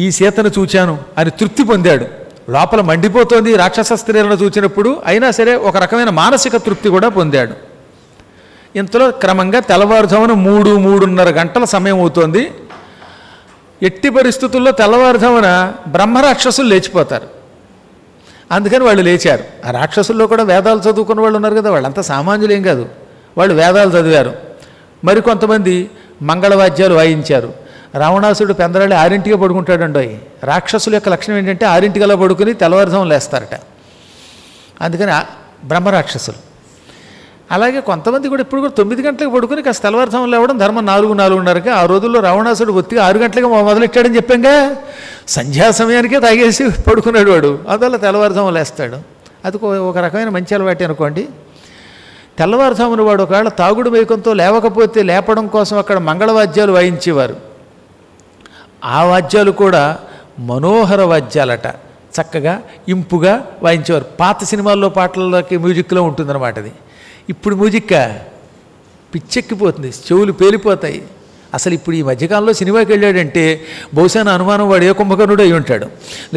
ఈ సీతను చూచాను అని తృప్తి పొందాడు. లోపల మండిపోతోంది రాక్షస స్త్రీలను చూచినప్పుడు, అయినా సరే ఒక రకమైన మానసిక తృప్తి కూడా పొందాడు. ఇంతలో క్రమంగా తెల్లవారుజామున 3-3:30 గంటల సమయం అవుతోంది. ఎట్టి పరిస్థితుల్లో తెల్లవారుజామున బ్రహ్మరాక్షసులు లేచిపోతారు. అందుకని వాళ్ళు లేచారు. ఆ రాక్షసుల్లో కూడా వేదాలు చదువుకున్న వాళ్ళు ఉన్నారు కదా, వాళ్ళంతా సామాన్యులేం కాదు, వాళ్ళు వేదాలు చదివారు. మరికొంతమంది మంగళవాద్యాలు వాయించారు. రావణాసుడు పెందరాళి 6ంటికే పడుకుంటాడండి. రాక్షసుల యొక్క లక్షణం ఏంటంటే 6ంటికల్లా పడుకుని తెల్లవారుజామున లేస్తారట. అందుకని బ్రహ్మరాక్షసులు. అలాగే కొంతమంది కూడా ఇప్పుడు కూడా 9 గంటలకు పడుకుని కాస్త తెల్లవారుజామున లేవడం ధర్మం. 4-4:30కి ఆ రోజుల్లో రావణాసుడు ఒత్తిగా 6 గంటలకు మొదలెట్టాడని చెప్పాంగా, సంధ్యా సమయానికే తాగేసి పడుకున్నాడు వాడు, అందువల్ల తెల్లవారుజామున లేస్తాడు. అది ఒక రకమైన మంచి అలవాటు అనుకోండి. తెల్లవారుజామున వాడు ఒకవేళ తాగుడు మైకంతో లేవకపోతే లేపడం కోసం అక్కడ మంగళవాద్యాలు వాయించేవారు. ఆ వాద్యాలు కూడా మనోహర వాద్యాలట, చక్కగా ఇంపుగా వాయించేవారు. పాత సినిమాల్లో పాటలకి మ్యూజిక్లో ఉంటుందన్నమాట అది. ఇప్పుడు మ్యూజిక్ పిచ్చెక్కిపోతుంది, చెవులు పేలిపోతాయి. అసలు ఇప్పుడు ఈ మధ్యకాలంలో సినిమాకి వెళ్ళాడంటే బహుశా నా అనుమానం వాడు ఏ కుంభకర్ణుడు అయి ఉంటాడు,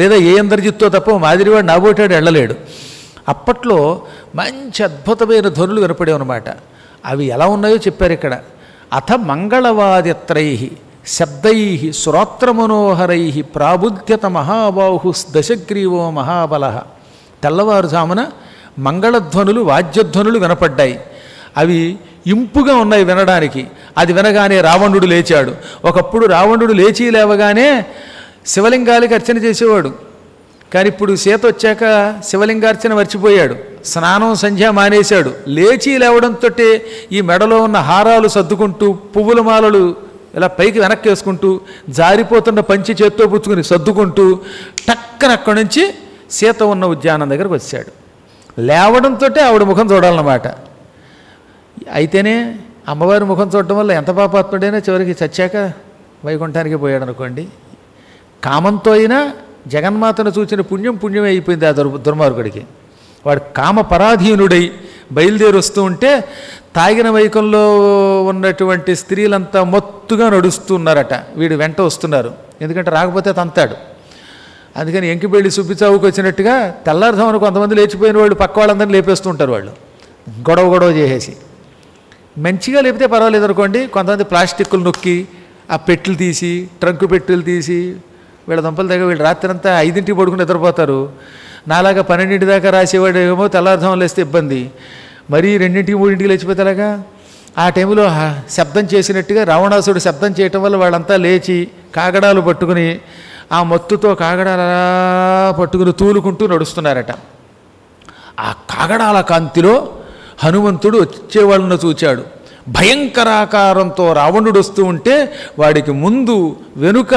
లేదా ఏ ఇంద్రజిత్తో తప్ప మాదిరివాడు నాబోటాడు వెళ్ళలేడు. అప్పట్లో మంచి అద్భుతమైన ధ్వనులు వినపడేవి అన్నమాట. అవి ఎలా ఉన్నాయో చెప్పారు ఇక్కడ. అథ మంగళవాదిత్రై శబ్దై శ్రోత్రమనోహరై ప్రాబుధ్యత మహాబాహు దశగ్రీవో మహాబల. తెల్లవారుజామున మంగళధ్వనులు వాద్యధ్వనులు వినపడ్డాయి. అవి ఇంపుగా ఉన్నాయి వినడానికి. అది వినగానే రావణుడు లేచాడు. ఒకప్పుడు రావణుడు లేచి లేవగానే శివలింగాలకి అర్చన చేసేవాడు. కానీ ఇప్పుడు సీత వచ్చాక శివలింగార్చన మర్చిపోయాడు, స్నానం సంధ్య మానేశాడు. లేచి లేవడంతో ఈ మెడలో ఉన్న హారాలు సర్దుకుంటూ, పువ్వుల మాలలు ఇలా పైకి వెనక్కి వేసుకుంటూ, జారిపోతున్న పంచి చేత్తో పుచ్చుకుని సర్దుకుంటూ టక్కన అక్కడి నుంచి సీత ఉన్న ఉద్యానం దగ్గరకు వచ్చాడు. లేవడంతో ఆవిడ ముఖం చూడాలన్నమాట. అయితేనే అమ్మవారి ముఖం చూడటం వల్ల ఎంత పాపాత్ముడైనా చివరికి చచ్చాక వైకుంఠానికి పోయాడు అనుకోండి. కామంతో అయినా జగన్మాతను చూసిన పుణ్యమే అయిపోయింది ఆ దుర్మార్గుడికి. వాడు కామ పరాధీనుడై బయలుదేరి వస్తూ ఉంటే తాగిన వైకంలో ఉన్నటువంటి స్త్రీలంతా మొత్తుగా నడుస్తున్నారట, వీడు వెంట వస్తున్నారు. ఎందుకంటే రాకపోతే తంతాడు. అందుకని ఎంకిపెళ్ళి సుబ్బిచావుకు వచ్చినట్టుగా తెల్లారుజామున కొంతమంది లేచిపోయిన వాళ్ళు పక్క వాళ్ళందరినీ లేపేస్తూ ఉంటారు. వాళ్ళు గొడవ చేసేసి మంచిగా లేపితే పర్వాలేదు అనుకోండి. కొంతమంది ప్లాస్టిక్లు నొక్కి ఆ పెట్టెలు తీసి, ట్రంకు పెట్టెలు తీసి, వీళ్ళ దంపల దగ్గర వీళ్ళు రాత్రంతా 5ంటికి పడుకుని నిద్రపోతారు. నాలాగా 12 దాకా రాసేవాడు ఏమో తెల్లారుజామున లేస్తే ఇబ్బంది, మరీ 2, 3 లేచిపోతే అలాగా. ఆ టైంలో శబ్దం చేసినట్టుగా రావణాసుడు శబ్దం చేయటం వల్ల వాళ్ళంతా లేచి కాగడాలు పట్టుకుని ఆ మత్తుతో కాగడాలు పట్టుకుని తూలుకుంటూ నడుస్తున్నారట. ఆ కాగడాల కాంతిలో హనుమంతుడు వచ్చేవాళ్ళను చూచాడు. భయంకరాకారంతో రావణుడు వస్తూ ఉంటే వాడికి ముందు వెనుక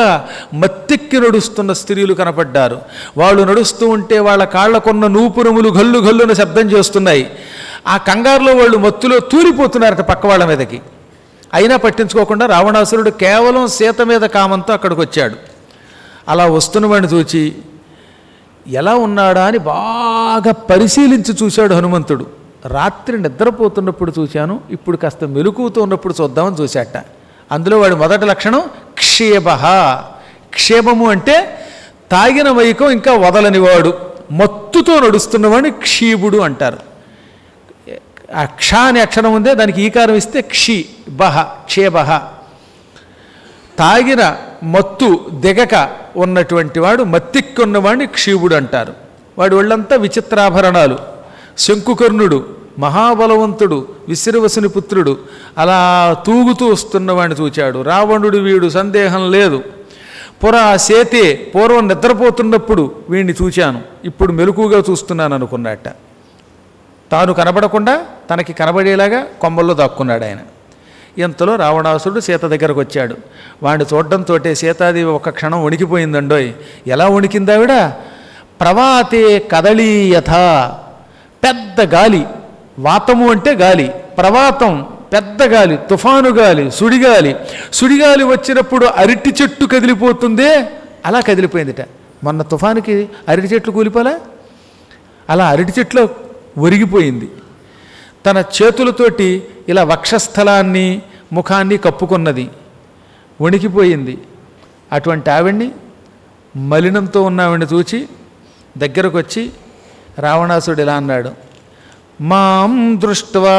మత్తెక్కి నడుస్తున్న స్త్రీలు కనపడ్డారు. వాళ్ళు నడుస్తూ ఉంటే వాళ్ళ కాళ్లకున్న నూపురములు గల్లు గల్లున శబ్దం చేస్తున్నాయి. ఆ కంగారులో వాళ్ళు మత్తులో తూలిపోతున్నారట పక్క వాళ్ళ మీదకి. అయినా పట్టించుకోకుండా రావణాసురుడు కేవలం సీత మీద కామంతో అక్కడికి వచ్చాడు. అలా వస్తున్నవాడిని చూచి ఎలా ఉన్నాడా అని బాగా పరిశీలించి చూశాడు హనుమంతుడు. రాత్రి నిద్రపోతున్నప్పుడు చూశాను, ఇప్పుడు కాస్త మెలకువతో ఉన్నప్పుడు చూద్దామని చూశాట. అందులో వాడి మొదటి లక్షణం క్షేమ. క్షేమము అంటే తాగిన మైకం ఇంకా వదలనివాడు, మత్తుతో నడుస్తున్నవాడిని క్షీబుడు అంటారు. ఆ క్ష అనే అక్షరం ఉందే, దానికి ఈకారం ఇస్తే క్షి బహ, క్షేమ. తాగిన మత్తు దిగక ఉన్నటువంటి వాడు, మత్తిక్కున్నవాడిని క్షీబుడు అంటారు. వాడి ఒళ్ళంతా విచిత్రాభరణాలు, శంకుకర్ణుడు, మహాబలవంతుడు విశ్రవసుని పుత్రుడు అలా తూగుతూ వస్తున్నవాడిని చూచాడు. రావణుడు వీడు, సందేహం లేదు. పురా సేతే, పూర్వం నిద్రపోతున్నప్పుడు వీడిని చూచాను, ఇప్పుడు మెలకుగా చూస్తున్నాను అనుకున్నట్ట. తాను కనబడకుండా తనకి కనబడేలాగా కొమ్మల్లో దాక్కున్నాడు ఆయన. ఇంతలో రావణాసురుడు సీత దగ్గరకు వచ్చాడు. వాడిని చూడడంతో సీతాదేవి ఒక క్షణం వణికిపోయిందండోయ్. ఎలా వణికిందావిడ? ప్రవాతే కదళీయథ, పెద్ద గాలి, వాతము అంటే గాలి, ప్రవాతం పెద్ద గాలి, తుఫాను గాలి, సుడిగాలి. సుడిగాలి వచ్చినప్పుడు అరటి చెట్టు కదిలిపోతుందే అలా కదిలిపోయిందిట. మొన్న తుఫానుకి అరటి చెట్లు కూలిపోలే, అలా అరటి చెట్లు ఒరిగిపోయింది. తన చేతులతోటి ఇలా వక్షస్థలాన్ని ముఖాన్ని కప్పుకున్నది, వణికిపోయింది. అటువంటి ఆవిడ్ని, మలినంతో ఉన్న ఆవిడ్ని చూచి దగ్గరకు వచ్చి రావణాసుడు ఇలా అన్నాడు. మాం దృష్ట్వా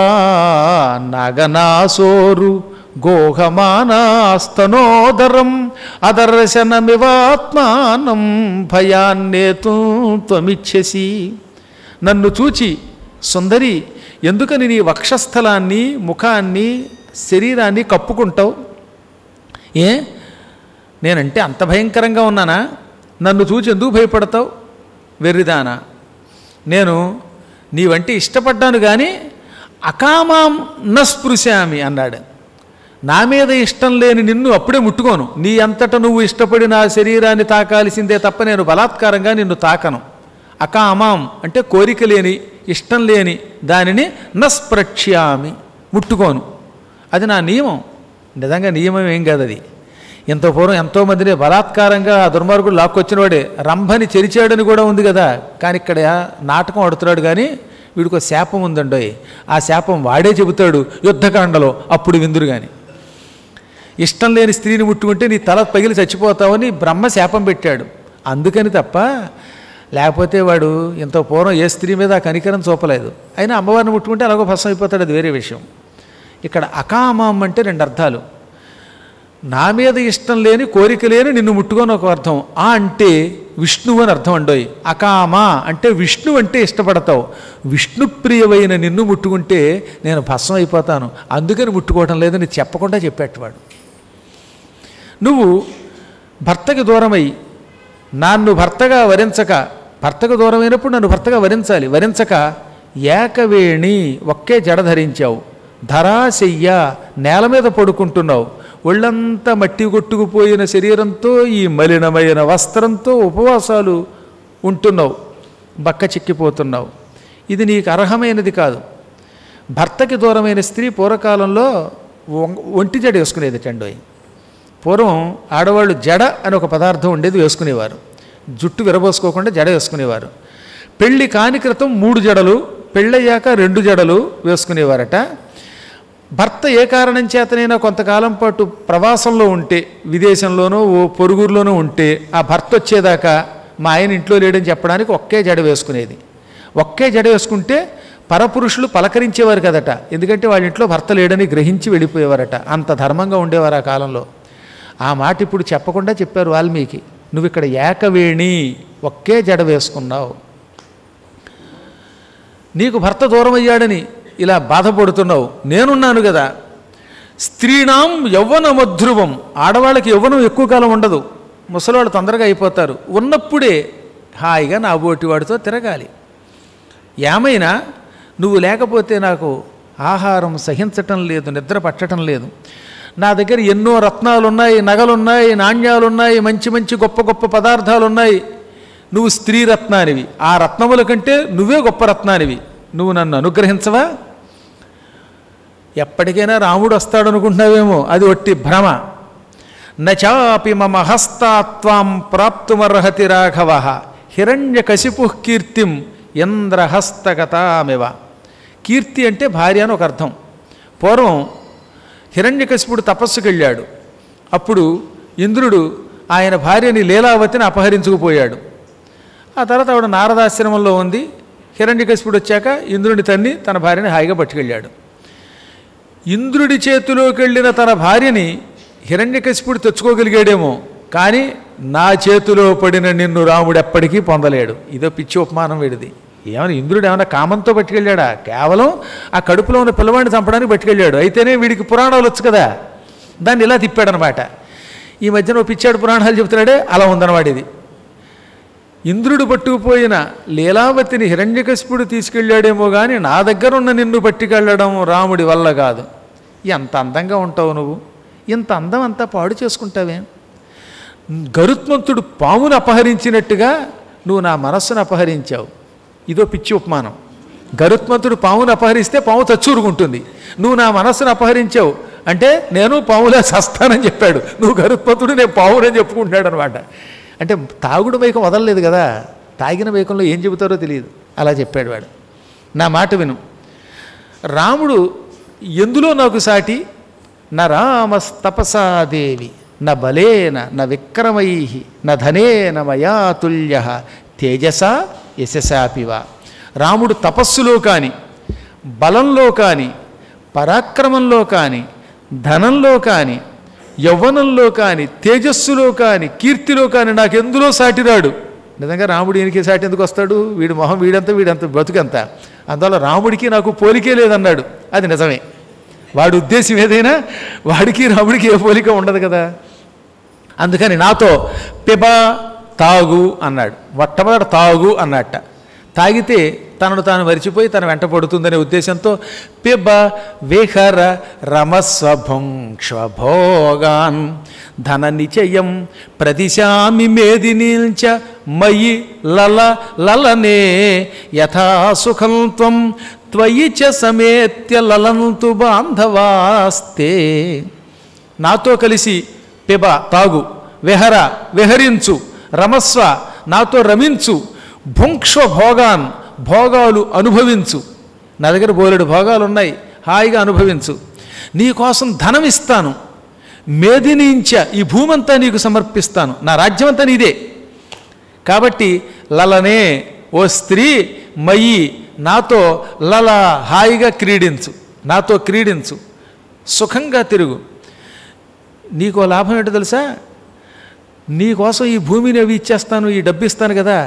నాగనాసోరు గోహమానాస్తనోదరం అదర్శనమివాత్మానం భయాన్నేతు త్వమిచ్ఛసి. నన్ను చూచి సుందరి, ఎందుకని నీ వక్షస్థలాన్ని, ముఖాన్ని, శరీరాన్ని కప్పుకుంటావు? ఏ నేనంటే అంత భయంకరంగా ఉన్నానా? నన్ను చూచి ఎందుకు భయపడతావు? వెర్రిదానా, నేను నీవంటే ఇష్టపడ్డాను కానీ అకామాం నస్పృశామి అన్నాడు. నా మీద ఇష్టం లేని నిన్ను అప్పుడే ముట్టుకోను. నీ అంతటా నువ్వు ఇష్టపడి నా శరీరాన్ని తాకాల్సిందే తప్ప నేను బలాత్కారంగా నిన్ను తాకను. అకామాం అంటే కోరిక లేని, ఇష్టం లేని దానిని నస్పృక్ష్యామి, ముట్టుకోను. అది నా నియమం. నిజంగా నియమం ఏం కాదు అది. ఇంత పూర్వం ఎంతోమందిని బలాత్కారంగా ఆ దుర్మార్గుడు లాక్కొచ్చిన వాడే రంభని చెరిచాడని కూడా ఉంది కదా. కానీ ఇక్కడ నాటకం ఆడుతున్నాడు. కానీ వీడికి శాపం ఉందండోయ్. ఆ శాపం వాడే చెబుతాడు యుద్ధకాండలో, అప్పుడు విందురు. కానీ ఇష్టం లేని స్త్రీని ముట్టుకుంటే నీ తల పగిలి చచ్చిపోతావని బ్రహ్మ శాపం పెట్టాడు. అందుకని తప్ప లేకపోతే వాడు ఇంత పూర్వం ఏ స్త్రీ మీద ఆ కనికరం చూపలేదు. అయినా అమ్మవారిని ముట్టుకుంటే అలాగో భస్మం అయిపోతాడు, అది వేరే విషయం. ఇక్కడ అకామం అంటే రెండు అర్థాలు. నా మీద ఇష్టం లేని, కోరిక లేని నిన్ను ముట్టుకొని ఒక అర్థం. ఆ అంటే విష్ణువు అని అర్థం అండోయ్. అకామ అంటే విష్ణు అంటే ఇష్టపడతావు. విష్ణుప్రియమైన నిన్ను ముట్టుకుంటే నేను భస్మం అయిపోతాను, అందుకని ముట్టుకోవటం లేదని చెప్పకుండా చెప్పేటవాడు. నువ్వు భర్తకి దూరమై నన్ను భర్తగా వరించక, భర్తకు దూరమైనప్పుడు నన్ను భర్తగా వరించాలి, వరించక ఏకవేణి ఒక్కే జడ ధరించావు. ధరాశయ్య నేల మీద పడుకుంటున్నావు. ఒళ్ళంతా మట్టి కొట్టుకుపోయిన శరీరంతో, ఈ మలినమైన వస్త్రంతో ఉపవాసాలు ఉంటున్నావు, బక్క చిక్కిపోతున్నావు. ఇది నీకు అర్హమైనది కాదు. భర్తకి దూరమైన స్త్రీ పూర్వకాలంలో ఒంటి జడ వేసుకునేది టండోయ్. పూర్వం ఆడవాళ్ళు జడ అని ఒక పదార్థం ఉండేది, వేసుకునేవారు. జుట్టు విరబోసుకోకుండా జడ వేసుకునేవారు. పెళ్ళి కాని క్రితం 3 జడలు, పెళ్ళయ్యాక 2 జడలు వేసుకునేవారట. భర్త ఏ కారణం చేతనైనా కొంతకాలం పాటు ప్రవాసంలో ఉంటే, విదేశంలోనో ఓ పొరుగురులోనో ఉంటే, ఆ భర్త వచ్చేదాకా మా ఆయన ఇంట్లో లేడని చెప్పడానికి ఒక్కే జడ వేసుకునేది. ఒక్కే జడ వేసుకుంటే పరపురుషులు పలకరించేవారు కదట. ఎందుకంటే వాళ్ళ ఇంట్లో భర్త లేడని గ్రహించి వెళ్ళిపోయేవారట. అంత ధర్మంగా ఉండేవారు ఆ కాలంలో. ఆ మాట ఇప్పుడు చెప్పకుండా చెప్పారు వాల్మీకి. నువ్వు ఇక్కడ ఏకవేణి ఒక్కే జడ వేసుకున్నావు. నీకు భర్త దూరం అయ్యాడని ఇలా బాధపడుతున్నావు. నేనున్నాను కదా. స్త్రీణాం యవ్వనమధ్రువం, ఆడవాళ్ళకి యవ్వనం ఎక్కువ కాలం ఉండదు, ముసలివాళ్ళు తొందరగా అయిపోతారు. ఉన్నప్పుడే హాయిగా నా బోటివాడితో తిరగాలి. ఏమైనా నువ్వు లేకపోతే నాకు ఆహారం సహించటం లేదు, నిద్ర పట్టడం లేదు. నా దగ్గర ఎన్నో రత్నాలున్నాయి, నగలున్నాయి, నాణ్యాలున్నాయి, మంచి మంచి గొప్ప గొప్ప పదార్థాలున్నాయి. నువ్వు స్త్రీ రత్నానివి. ఆ రత్నముల కంటే నువ్వే గొప్ప రత్నానివి. నువ్వు నన్ను అనుగ్రహించవా? ఎప్పటికైనా రాముడు వస్తాడు అనుకుంటున్నావేమో, అది ఒట్టి భ్రమ. నచాపి మమ హస్తాత్వాం ప్రాప్తుమర్హతి రాఘవ హిరణ్యకశిపు కీర్తిం ఇంద్రహస్తగతామివ. కీర్తి అంటే భార్య అని ఒక అర్థం. పూర్వం హిరణ్యకశిపుడు తపస్సుకు వెళ్ళాడు. అప్పుడు ఇంద్రుడు ఆయన భార్యని లీలావతిని అపహరించుకుపోయాడు. ఆ తర్వాత ఆవిడ నారదాశ్రమంలో ఉంది. హిరణ్యకశిపుడు వచ్చాక ఇంద్రుడి తన్ని తన భార్యని హాయిగా పట్టుకెళ్ళాడు. ఇంద్రుడి చేతిలోకి వెళ్ళిన తన భార్యని హిరణ్యకశిపుడు తెచ్చుకోగలిగాడేమో, కానీ నా చేతిలో పడిన నిన్ను రాముడు ఎప్పటికీ పొందలేడు. ఇదో పిచ్చి ఉపమానం వీడిది. ఏమైనా ఇంద్రుడు ఏమైనా కామంతో పట్టుకెళ్ళాడా? కేవలం ఆ కడుపులో ఉన్న పిల్లవాడిని చంపడానికి పట్టుకెళ్ళాడు. అయితేనే వీడికి పురాణాలు వచ్చు కదా, దాన్ని ఇలా తిప్పాడనమాట. ఈ మధ్యన పిచ్చాడు పురాణాలు చెబుతున్నాడే, అలా ఉందన్నమాట ఇది. ఇంద్రుడు పట్టుకుపోయిన లీలావతిని హిరణ్యకశిపుడు తీసుకెళ్ళాడేమో కానీ నా దగ్గర ఉన్న నిన్ను పట్టుకెళ్ళడం రాముడి వల్ల కాదు. ఎంత అందంగా ఉంటావు నువ్వు, ఇంత అందం అంతా పాడు చేసుకుంటావే. గరుత్మంతుడు పామును అపహరించినట్టుగా నువ్వు నా మనస్సును అపహరించావు. ఇదో పిచ్చి ఉపమానం. గరుత్మంతుడు పామును అపహరిస్తే పాము చచ్చూరుకుంటుంది. నువ్వు నా మనస్సును అపహరించావు అంటే నేను పాములే చస్తానని చెప్పాడు. నువ్వు గరుత్మంతుడు, నేను పావునని చెప్పుకుంటున్నాడు అనమాట. అంటే తాగుడు మైకం వదలలేదు కదా, తాగిన మైకంలో ఏం చెబుతారో తెలియదు, అలా చెప్పాడు వాడు. నా మాట విను. రాముడు ఎందులో నాకు సాటి? న రామస్తపసాదేవి న బలేన న విక్రమై న ధనేన మయా తుల్య తేజస యశసాపివా. రాముడు తపస్సులో కానీ, బలంలో కానీ, పరాక్రమంలో కానీ, ధనంలో కానీ, యవ్వనంలో కానీ, తేజస్సులో కానీ, కీర్తిలో కానీ నాకెందులో సాటిరాడు. నిజంగా రాముడు ఈయనకి సాటి ఎందుకు వస్తాడు? వీడి మొహం వీడంత బతుకంత. అందువల్ల రాముడికి నాకు పోలికే లేదన్నాడు. అది నిజమే. వాడి ఉద్దేశం ఏదైనా వాడికి రాముడికి ఏ పోలిక ఉండదు కదా. అందుకని నాతో పిబ తాగు అన్నాడు. మొట్టమొదట తాగు అన్నట్ట. తాగితే తనను తాను మరిచిపోయి తన వెంట పడుతుందనే ఉద్దేశంతో పిబ విహర రమస్వభుంక్ష్వభోగాన్ ధన నిచయం ప్రదిశామి మేదినీల్చ మయి లల లలనే యథా సుఖం త్వం త్వయి చ సమేత్య లలంతు బాంధవాస్తే. నాతో కలిసి పిబ తాగు, విహర విహరించు, రమస్వ నాతో రమించు, భుంక్ష్వ భోగాన్ భోగాలు అనుభవించు. నా దగ్గర బోలెడు భోగాలు ఉన్నాయి, హాయిగా అనుభవించు. నీకోసం ధనం ఇస్తాను, మేదినించ ఈ భూమంతా నీకు సమర్పిస్తాను, నా రాజ్యమంతా నీదే. కాబట్టి లలనే ఓ స్త్రీ మయి నాతో లల హాయిగా క్రీడించు, నాతో క్రీడించు, సుఖంగా తిరుగు. నీకో లాభం ఏంటో తెలుసా? నీకోసం ఈ భూమిని అవి ఇచ్చేస్తాను, ఈ డబ్బు ఇస్తాను కదా.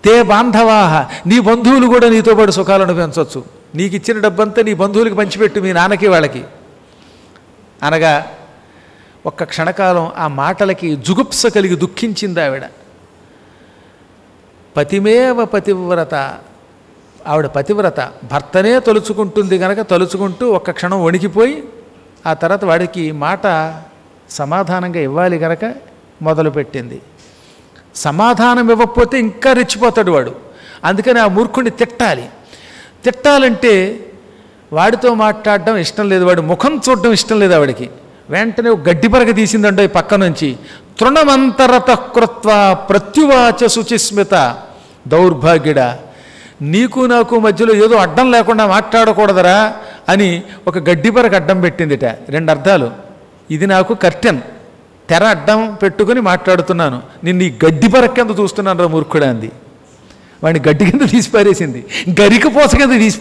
తే బాంధవాహ నీ బంధువులు కూడా నీతో పాటు సుఖాలు అనుభవించవచ్చు. నీకు ఇచ్చిన డబ్బంతా నీ బంధువులకి పంచిపెట్టు, మీ నాన్నకి వాళ్ళకి అనగా ఒక్క క్షణకాలం ఆ మాటలకి జుగుప్స కలిగి దుఃఖించింది ఆవిడ. పతిమేవ పతివ్రత, ఆవిడ పతివ్రత, భర్తనే తలుచుకుంటుంది కనుక తలుచుకుంటూ ఒక్క క్షణం వణికిపోయి ఆ తర్వాత వాడికి మాట సమాధానంగా ఇవ్వాలి కనుక మొదలుపెట్టింది. సమాధానం ఇవ్వకపోతే ఇంకా రెచ్చిపోతాడు వాడు. అందుకని ఆ మూర్ఖుడిని తిట్టాలంటే వాడితో మాట్లాడడం ఇష్టం లేదు, వాడి ముఖం చూడడం ఇష్టం లేదు ఆవిడికి. వెంటనే ఒక గడ్డి పరక తీసిందంటే పక్క నుంచి, తృణమంతరత కృత్వా ప్రత్యువాచ శుచిస్మిత దౌర్భాగ్యుడా, నీకు నాకు మధ్యలో ఏదో అడ్డం లేకుండా మాట్లాడకూడదరా అని ఒక గడ్డి పరక అడ్డం పెట్టిందిట. రెండు అర్థాలు. ఇది నాకు కర్టెన్, తెర అడ్డం పెట్టుకుని మాట్లాడుతున్నాను, నిన్ను ఈ గడ్డి పరక కింద చూస్తున్నాను రా మూర్ఖుడా అంది. వాడిని గడ్డి కింద తీసి పారేసింది, గరికపోస కింద తీసి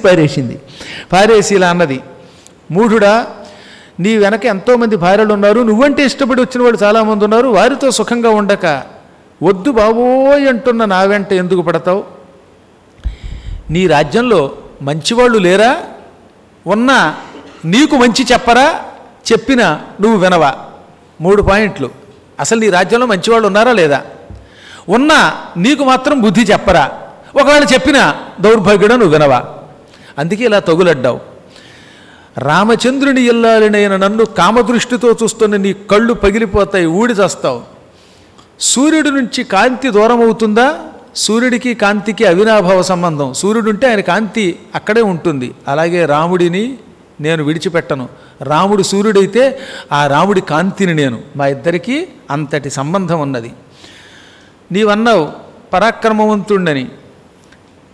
పారేసి ఇలా అన్నది, మూఢుడా నీ వెనక ఎంతోమంది భార్యలు ఉన్నారు, నువ్వంటే ఇష్టపడి వచ్చిన వాళ్ళు చాలామంది ఉన్నారు, వారితో సుఖంగా ఉండక వద్దు బాబోయ్ అంటున్న నా వెంట ఎందుకు పడతావు? నీ రాజ్యంలో మంచివాళ్ళు లేరా? ఉన్నా నీకు మంచి చెప్పరా? చెప్పినా నువ్వు వినవా? 3 పాయింట్లు. అసలు నీ రాజ్యంలో మంచివాళ్ళు ఉన్నారా లేదా? ఉన్నా నీకు మాత్రం బుద్ధి చెప్పరా? ఒకవేళ చెప్పినా దౌర్భాగ్యుడా నువ్వు వినవా? అందుకే ఇలా తగులడ్డావు. రామచంద్రుని ఇల్లాలినైన నన్ను కామదృష్టితో చూస్తున్న నీ కళ్ళు పగిలిపోతాయి, ఊడి చేస్తావు. సూర్యుడి నుంచి కాంతి దూరం అవుతుందా? సూర్యుడికి కాంతికి అవినాభావ సంబంధం. సూర్యుడు ఉంటే ఆయన కాంతి అక్కడే ఉంటుంది. అలాగే రాముడిని నేను విడిచిపెట్టను. రాముడు సూర్యుడైతే ఆ రాముడి కాంతిని నేను, మా ఇద్దరికీ అంతటి సంబంధం ఉన్నది. నీవన్నావు పరాక్రమవంతుడని,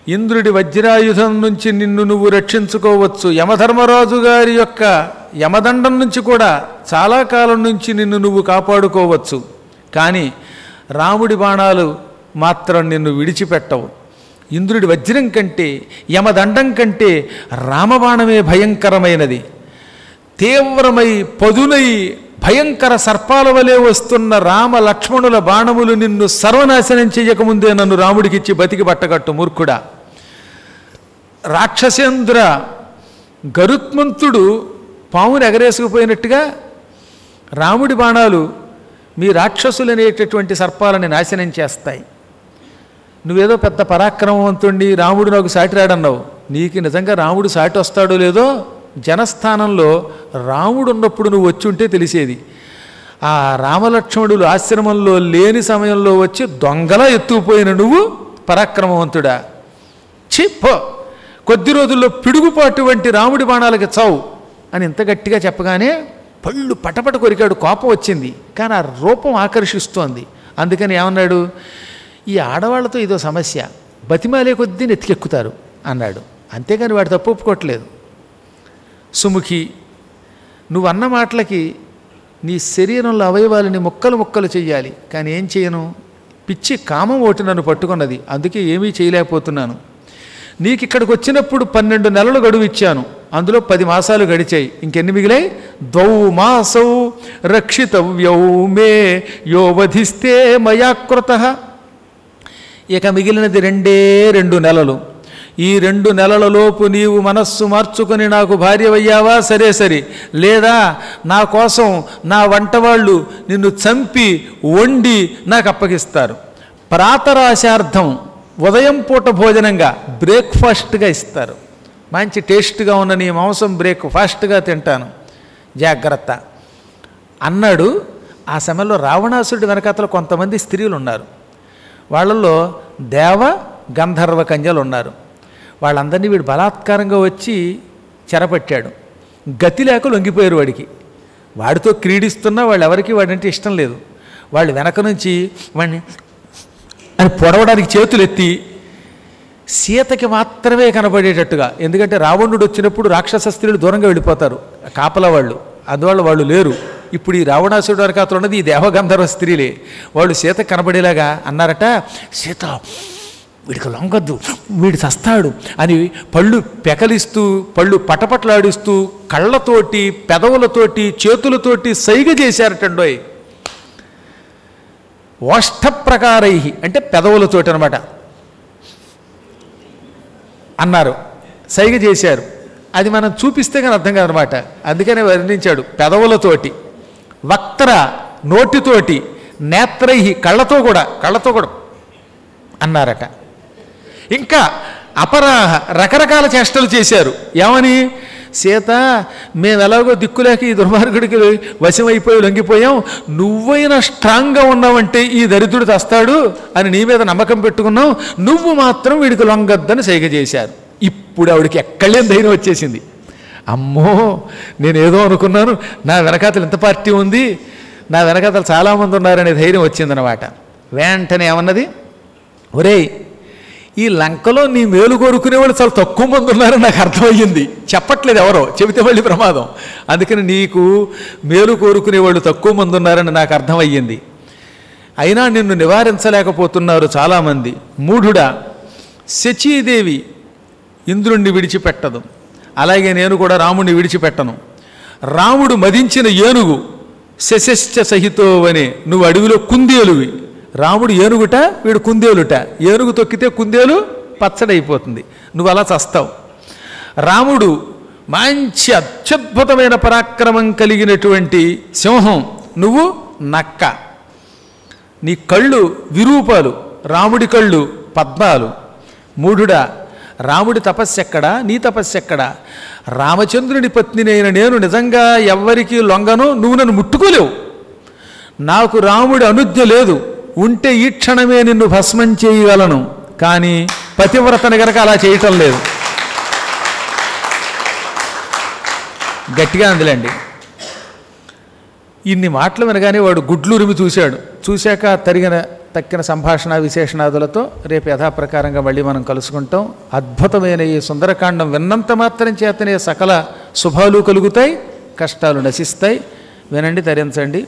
ఇంద్రుడి వజ్రాయుధం నుంచి నిన్ను నువ్వు రక్షించుకోవచ్చు, యమధర్మరాజు గారి యొక్క యమదండం నుంచి కూడా చాలా కాలం నుంచి నిన్ను నువ్వు కాపాడుకోవచ్చు. కానీ రాముడి బాణాలు మాత్రం నిన్ను విడిచిపెట్టవు. ఇంద్రుడి వజ్రం కంటే యమదండం కంటే రామబాణమే భయంకరమైనది. తీవ్రమై పదునై భయంకర సర్పాల వలె వస్తున్న రామ లక్ష్మణుల బాణములు నిన్ను సర్వనాశనం చేయకముందే నన్ను రాముడికిచ్చి బతికి బట్టగట్టు మూర్ఖుడా. రాక్షసేంద్ర గరుత్మంతుడు పాముని ఎగరేసుకుపోయినట్టుగా రాముడి బాణాలు మీ రాక్షసులనేటటువంటి సర్పాలని నాశనం చేస్తాయి. నువ్వేదో పెద్ద పరాక్రమవంతుణ్ణి, రాముడు నాకు సాటి రాడన్నావు. నీకు నిజంగా రాముడు సాటి వస్తాడో లేదో జనస్థానంలో రాముడు ఉన్నప్పుడు నువ్వు వచ్చి ఉంటే తెలిసేది. ఆ రామలక్ష్మణులు ఆశ్రమంలో లేని సమయంలో వచ్చి దొంగలా ఎత్తుకుపోయిన నువ్వు పరాక్రమవంతుడా? పో, కొద్ది రోజుల్లో పిడుగుపాటు వంటి రాముడి బాణాలకి చావు అని ఇంత గట్టిగా చెప్పగానే పళ్ళు పటపట కొరికాడు. కోపం వచ్చింది, కానీ ఆ రూపం ఆకర్షిస్తోంది. అందుకని ఏమన్నాడు, ఈ ఆడవాళ్లతో ఇదో సమస్య, బతిమాలే కొద్దీ నెత్తికెక్కుతారు అన్నాడు. అంతేగాని వాడు తప్పు ఒప్పుకోవట్లేదు. సుముఖి, నువ్వు అన్న మాటలకి నీ శరీరంలో అవయవాలని ముక్కలు ముక్కలు చెయ్యాలి, కానీ ఏం చేయను, పిచ్చి కామం ఒకటి నన్ను పట్టుకున్నది, అందుకే ఏమీ చేయలేకపోతున్నాను. నీకు ఇక్కడికి వచ్చినప్పుడు 12 నెలలు గడువు ఇచ్చాను, అందులో 10 మాసాలు గడిచాయి, ఇంకెన్ని మిగిలాయి? 2 మాసౌ రక్షితవ్యౌ మే యో వధిస్తే మయాకృతః. ఇక మిగిలినది 2 నెలలు. ఈ 2 నెలలలోపు నీవు మనస్సు మార్చుకొని నాకు భార్యవయ్యావా సరే సరే, లేదా నా కోసం నా వంటవాళ్ళు నిన్ను చంపి వండి నాకు అప్పగిస్తారు. ప్రాతరాశార్థం ఉదయం పూట భోజనంగా బ్రేక్ఫాస్ట్గా ఇస్తారు. మంచి టేస్ట్గా ఉన్న నీ మాంసం బ్రేక్ఫాస్ట్గా తింటాను, జాగ్రత్త అన్నాడు. ఆ సమయంలో రావణాసురుడి వెనకాతల కొంతమంది స్త్రీలు ఉన్నారు. వాళ్ళల్లో దేవ గంధర్వ కన్యలు ఉన్నారు. వాళ్ళందరినీ వీడు బలాత్కారంగా వచ్చి చెరపట్టాడు. గతి లేక లొంగిపోయారు వాడికి. వాడితో క్రీడిస్తున్నా వాళ్ళు ఎవరికి వాడంటే ఇష్టం లేదు. వాళ్ళు వెనక నుంచి వాడిని అని పొడవడానికి చేతులు ఎత్తి సీతకి మాత్రమే కనబడేటట్టుగా, ఎందుకంటే రావణుడు వచ్చినప్పుడు రాక్షస స్త్రీలు దూరంగా వెళ్ళిపోతారు కాపలా వాళ్ళు, అందువల్ల వాళ్ళు లేరు. ఇప్పుడు ఈ రావణాసురుడు వెనకాతలు ఉన్నది ఈ దేవగంధర్వ స్త్రీలే. వాళ్ళు సీత కనబడేలాగా అన్నారట, సీత వీడికి లొంగద్దు, వీడు చస్తాడు అని పళ్ళు పెకలిస్తూ పళ్ళు పటపట్లాడిస్తూ కళ్ళతోటి పెదవులతోటి చేతులతోటి సైగ చేశారటండోయ్. ఓష్ఠప్రకారై అంటే పెదవులతోటి అనమాట అన్నారు, సైగ చేశారు. అది మనం చూపిస్తే కానీ అర్థం కాదనమాట, అందుకనే వర్ణించాడు. పెదవులతోటి, వక్త్ర నోటితోటి, నేత్రై కళ్ళతో కూడా అన్నారట. ఇంకా అపరాహ రకరకాల చేష్టలు చేశారు. ఏమని, సీత మేము ఎలాగో దిక్కులేక ఈ దుర్మార్గుడికి వశమైపోయి లొంగిపోయాం, నువ్వైనా స్ట్రాంగ్గా ఉన్నావంటే ఈ దరిద్రుడు తెస్తాడు అని నీ మీద నమ్మకం పెట్టుకున్నావు, నువ్వు మాత్రం వీడికి లొంగద్దని సైగ చేశారు. ఇప్పుడు ఆవిడికి ఎక్కడలేని ధైర్యం వచ్చేసింది. అమ్మో నేనేదో అనుకున్నాను, నా వెనకాతలు ఇంత పార్టీ ఉంది, నా వెనకాతలు చాలామంది ఉన్నారనే ధైర్యం వచ్చిందనమాట. వెంటనే ఏమన్నది, ఒరేయ్ ఈ లంకలో నీ మేలు కోరుకునేవాళ్ళు చాలా తక్కువ మంది ఉన్నారని నాకు అర్థమయ్యింది. చెప్పట్లేదు ఎవరో, చెబితే మళ్ళీ ప్రమాదం, అందుకని నీకు మేలు కోరుకునేవాళ్ళు తక్కువ మంది ఉన్నారని నాకు అర్థమయ్యింది. అయినా నిన్ను నివారించలేకపోతున్నారు చాలామంది. మూఢుడా, శచీదేవి ఇంద్రుణ్ణి విడిచిపెట్టదు, అలాగే నేను కూడా రాముడిని విడిచిపెట్టను. రాముడు మదించిన ఏనుగు శశశ్చ సహితోవనే, నువ్వు అడవిలో కుందేలువి, రాముడు ఏనుగుట వీడు కుందేలుట, ఏనుగు తొక్కితే కుందేలు పచ్చడైపోతుంది, నువ్వు అలా చస్తావు. రాముడు మంచి అత్యద్భుతమైన పరాక్రమం కలిగినటువంటి సింహం, నువ్వు నక్క. నీ కళ్ళు విరూపాలు, రాముడి కళ్ళు పద్మాలు. మూఢుడా, రాముడి తపస్సెక్కడా, నీ తపస్సెక్కడా? రామచంద్రుని పత్నినైన నేను నిజంగా ఎవ్వరికీ లొంగను, నువ్వు నన్ను ముట్టుకోలేవు. నాకు రాముడి అనుజ్ఞ లేదు, ఉంటే ఈ క్షణమే నిన్ను భస్మం చేయగలను, కానీ పతివ్రతని గనక అలా చేయటం లేదు. గట్టిగా అందులేండి. ఇన్ని మాటలు వినగానే వాడు గుడ్లూరిమి చూశాడు. చూశాక తక్కిన సంభాషణ విశేషణాదులతో రేపు యథాప్రకారంగా మళ్ళీ మనం కలుసుకుంటాం. అద్భుతమైన ఈ సుందరకాండం విన్నంత మాత్రం చేతనే సకల శుభాలు కలుగుతాయి, కష్టాలు నశిస్తాయి. వినండి, తరించండి.